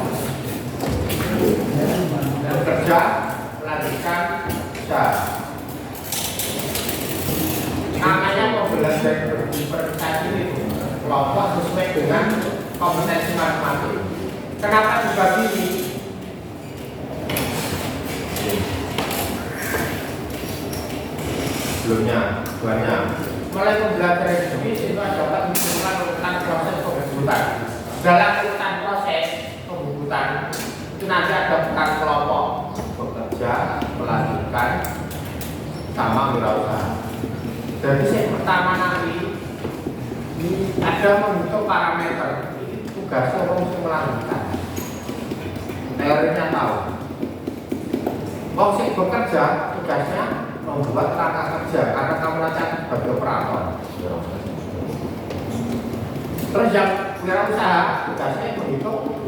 Bekerja, melanjutkan usaha. Namanya mau belajar berprestasi itu kelompok sesuai dengan kompetensi masing-masing. Kenapa dibagi ini? Sebelumnya banyak mulai pembelajaran ini sehingga dapat menentukan urutan proses pembubutan. Dalam urutan proses pembubutan itu nanti ada bukan kelompok bekerja, melanjutkan, sama wirausaha. Jadi yang pertama nanti ada membentuk parameter tugasnya orang yang melanjutkan. Teorinya tahu. Orang yang bekerja tugasnya membuat kerangka kerja karena kamu lancar sebagai operator. Terus yang wirausaha tugasnya menghitung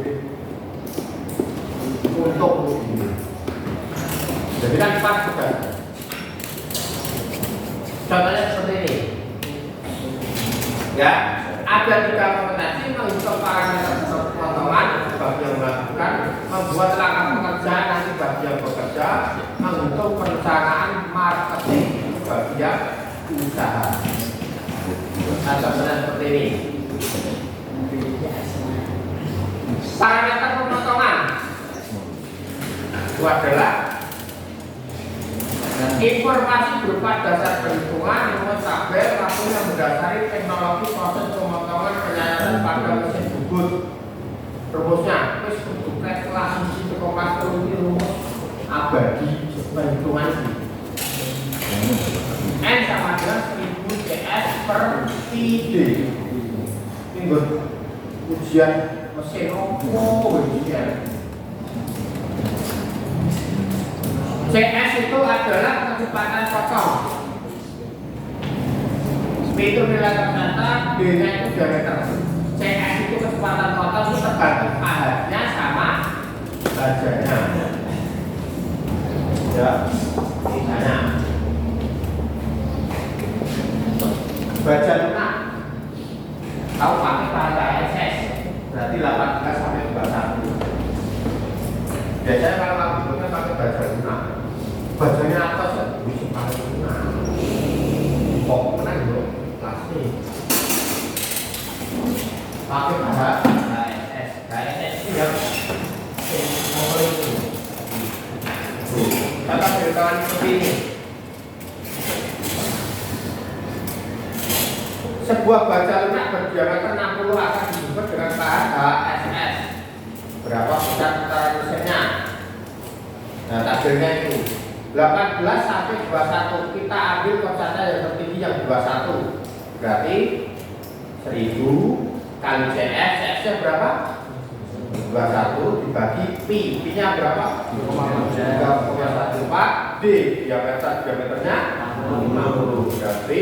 untuk jadi kan pas tugas. Contohnya seperti ini. Ya, ada 3 kompetensi menghitung parameter potongan bagi yang melakukan, membuat langkah pekerjaan nanti bagi yang bekerja, menghitung perencanaan marketing bagi yang usaha. Contohnya seperti ini. Parameter pemotongan itu adalah informasi berupa dasar perhitungan, nomor tabel, laporan mendasari teknologi proses pemotongan penyayaran pada mesin bubut. Rumusnya, wis kudu kalkulasi teko Mas iki rumus abadi perhitungan iki. N sama dengan 1000 CS per PD. Ini ujian mesin opo ujian. CS itu adalah kecepatan potong. V itu nilai ternyata, D-nya itu diameter. CS itu kecepatan potong itu tergantung pahanya sama bajanya. Ya, misalnya baja lunak, tahu pakai bahasa SS, berarti 18 sampai 21. Biasanya kalau kamu pakai baja lunak, bajanya atas ya bisa pakai lunak. Kok menang bro, plastik. Pakai bahasa SS, itu yang nomor itu. Kata beritahuan seperti ini. Sebuah baja lunak berdiameter 60 akan dijemput dengan bahan HSS. Berapa putaran mesinnya? Nah, tabelnya itu 18 sampai 21. Kita ambil konstan yang tertinggi yang 21. Berarti 1000 kali CS, CS-nya berapa? 21 dibagi pi, pi-nya berapa? 3,14. D diameternya 50. Berarti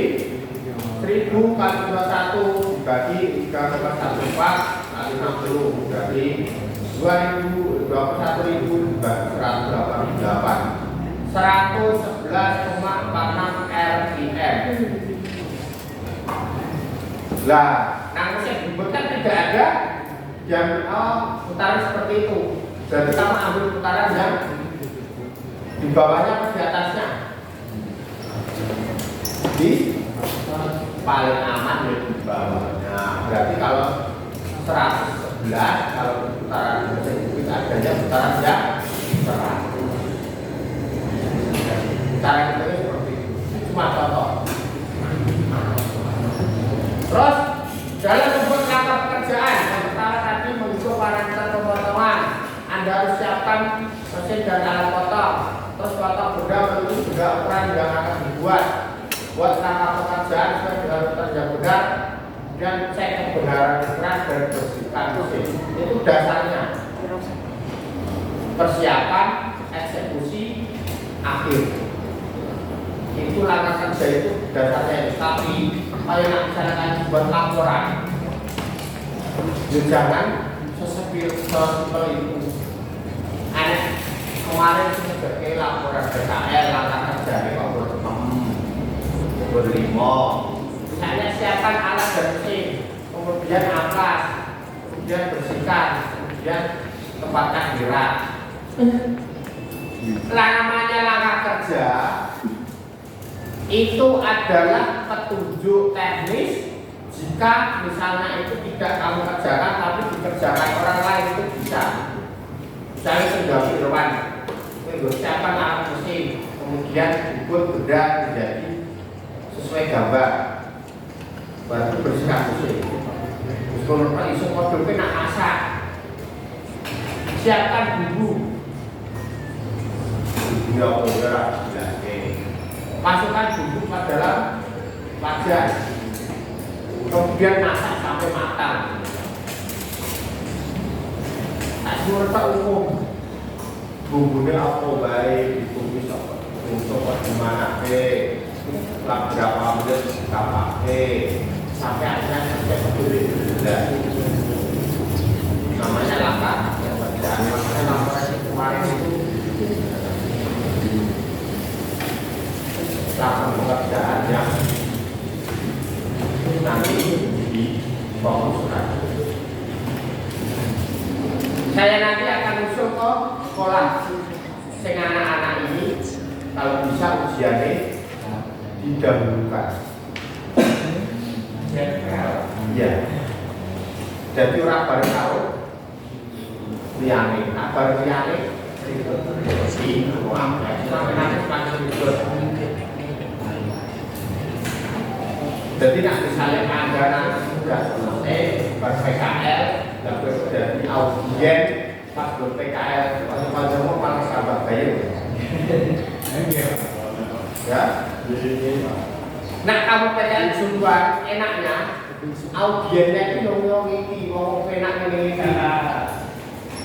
1000 kali 21 dibagi 3,14 kali 60. Berarti 21.000 dibagi 188. 111,46 RPM. Lah, nah mesin bubut kan tidak ada yang putaran seperti itu. Jadi kita ambil putaran yang di bawahnya atau di atasnya. Di paling aman di bawahnya. Berarti kalau 111 kalau putaran mesin bubut adanya putaran yang 100. Cara kita seperti itu. Cuma contoh. Terus dalam membuat langkah pekerjaan yang pertama tadi menghitung parameter pemotongan. Anda harus siapkan mesin dan alat potong. Terus potong benda menurut benda ukuran yang akan dibuat. Buat langkah pekerjaan sesuai dengan ukuran yang benar dan cek kebenaran ukuran dan bersihkan mesin. Itu dasarnya. Persiapan eksekusi akhir. Itu langkah kerja itu dasarnya itu. Tapi kalau nak misalkan buat laporan, jangan sesepil itu. Aneh kemarin sebagai laporan BKL langkah kerja ini kok berlima. Misalnya siapkan alat dan mesin, kemudian amplas, kemudian bersihkan, kemudian tempatkan gerak. Namanya langkah kerja itu adalah petunjuk teknis. Jika misalnya itu tidak kamu kerjakan tapi dikerjakan orang lain itu bisa. Misalnya sudah firman siapkan alat mesin, kemudian dibuat benda menjadi sesuai gambar, baru bersihkan mesin. Terus kalau isu modul nak masak, siapkan bumbu. Bumbunya bergerak, masukkan bumbu ke dalam wajan, kemudian masak sampai matang. Semua tak umum, bumbunya apa baik, ditumis untuk di mana berapa menit kita pakai sampai akhirnya sampai peduli. Namanya langkah yang berjalan. Makanya laporan kemarin itu lakukan pekerjaan yang nanti difokuskan. Saya nanti akan usul ke sekolah sing anak-anak ini kalau bisa ujiannya didahulukan. Ya. Jadi orang baru tahu liyane, baru liyane ini sampai nanti semakin Jadi nak misalnya anggaran sudah selesai ber-PKL, nggak boleh jadi audien pas ber-PKL, macam-macam mau malah sahabat bayar. Ya. Nah kamu PKL Sumbar enaknya audiennya itu ngomong ini, ngomong enak ini.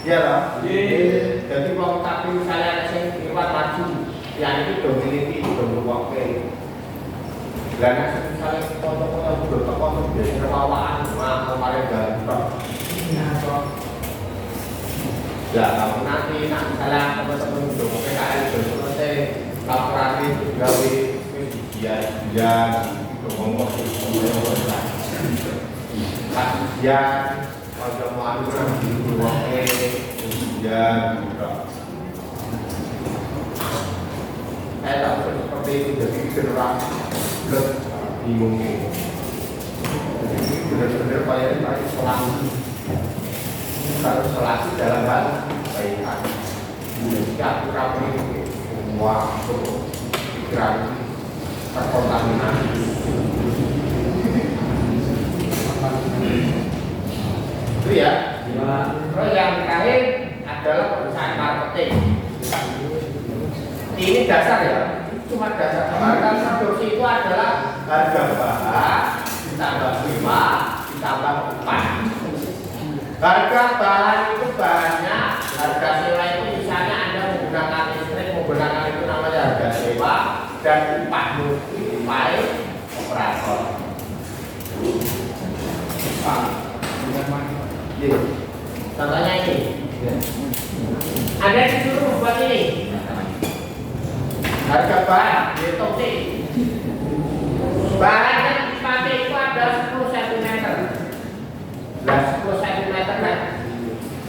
Ya lah. Jadi mau tapi misalnya ada yang lewat maju, yang itu dominasi dong wakil. Dan misalnya foto-foto berapa biasanya bawaan, kemarin gampang. Ya kalau nanti misalnya teman-teman dong PKL selesai laporan itu gawe dia ngomong kajian pada malu di ruangnya kemudian saya tak seperti itu jadi generasi bingung benar-benar bayar selasi kalau selasi dalam hal kebaikan jika kurang semua pikiran terkontaminasi itu ya. Terus yang terakhir adalah perusahaan marketing. Ini dasar ya, cuma dasar. Harga produksi itu adalah harga bahan ditambah prima ditambah upah. Harga bahan itu banyak, harga sewa itu misalnya Anda menggunakan listrik, menggunakan itu namanya harga sewa, dan upah operator. Contohnya ini, Anda disuruh membuat ini. Harga bahan dihitung sih. Bahan yang dipakai itu ada 10 cm. Nah 10 cm kan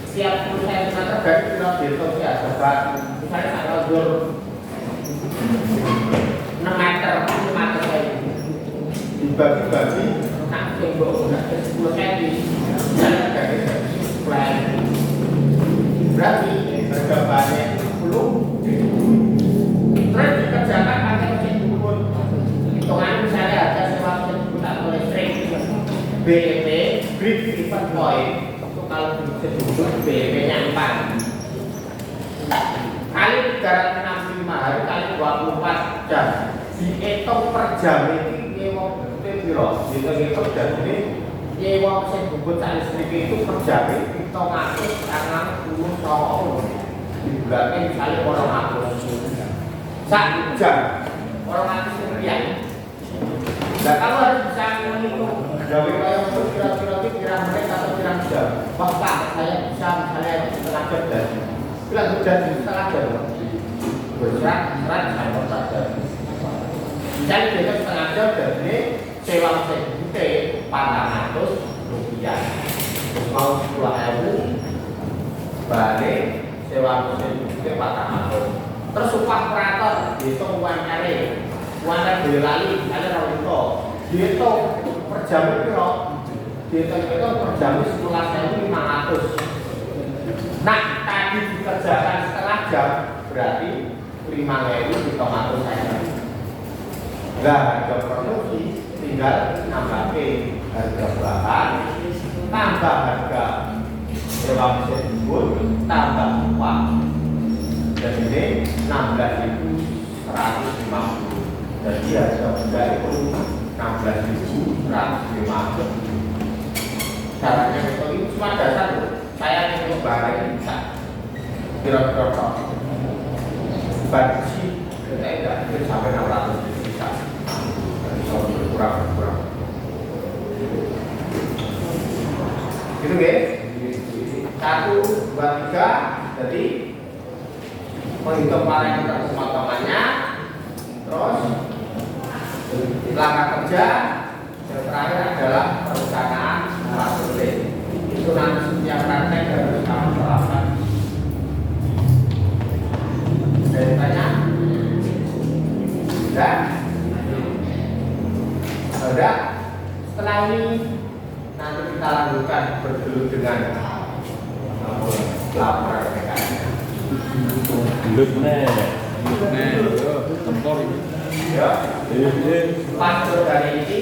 setiap 10 cm berarti kita dihitung sih ada bahan. Misalnya ada udur 6 meter, 5 meter dibagi-bagi. Nah tembok 10 cm. Berarti harga bahannya 10. Terus dikerjakan pakai mesin bubut. Hitungan misalnya harga sewa mesin bubut atau listrik BEP Break Even Point itu kalau mesin bubut BEP nya 4 kali 365 hari kali 24 jam dihitung per jam ini nyewa hitung jam ini nyewa mesin bubut listrik itu per jam itu ngatur karena 10 tahun di bulannya misalnya orang ngatur 1 jam orang rupiah. Nah kamu harus bisa menghitung dari yang kira-kira menit atau kira jam. Wah Pak, saya bisa misalnya setengah jam dan bilang sudah setengah jam. Berserat saya mau saja. Misalnya besok setengah jam dan ini sewa mesin putih 400 rupiah. Mau 10.000 balik sewa mesin putih 400. Terus upah operator dihitung UMR Boyolali misalnya Rawito dihitung per jam itu dihitung per jam 11.500. Nah tadi dikerjakan setengah jam berarti 5.500 saja. Nah harga produksi tinggal nambah harga bahan tambah harga sewa mesin bubut tambah upah. Dan ini 16.150. Jadi harga benda itu 16.150. Caranya itu cuma dasar loh. Saya ingin barang bisa kira-kira kok bagi kita tidak sampai 600 bisa. Kurang. Gitu guys. 1, 2, 3. Jadi menghitung parameter pemotong-potongannya, terus langkah kerja, yang terakhir adalah perencanaan marketing. Itu nanti setiap praktek harus kamu terapkan. Saya tanya, sudah? Setelah ini nanti kita lanjutkan bergelut dengan laporan PKL. tempor ini. Ya. Pas dari ini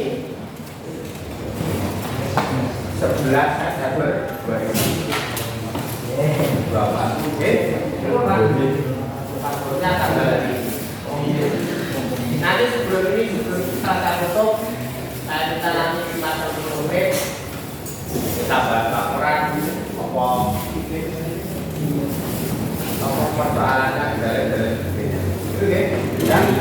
September 2020. Oke, paspornya tanggal ini. Nanti sebelum kita tutup, saya minta nanti Mas Tommy kita bahas laporan apa persoalannya dari oke, dan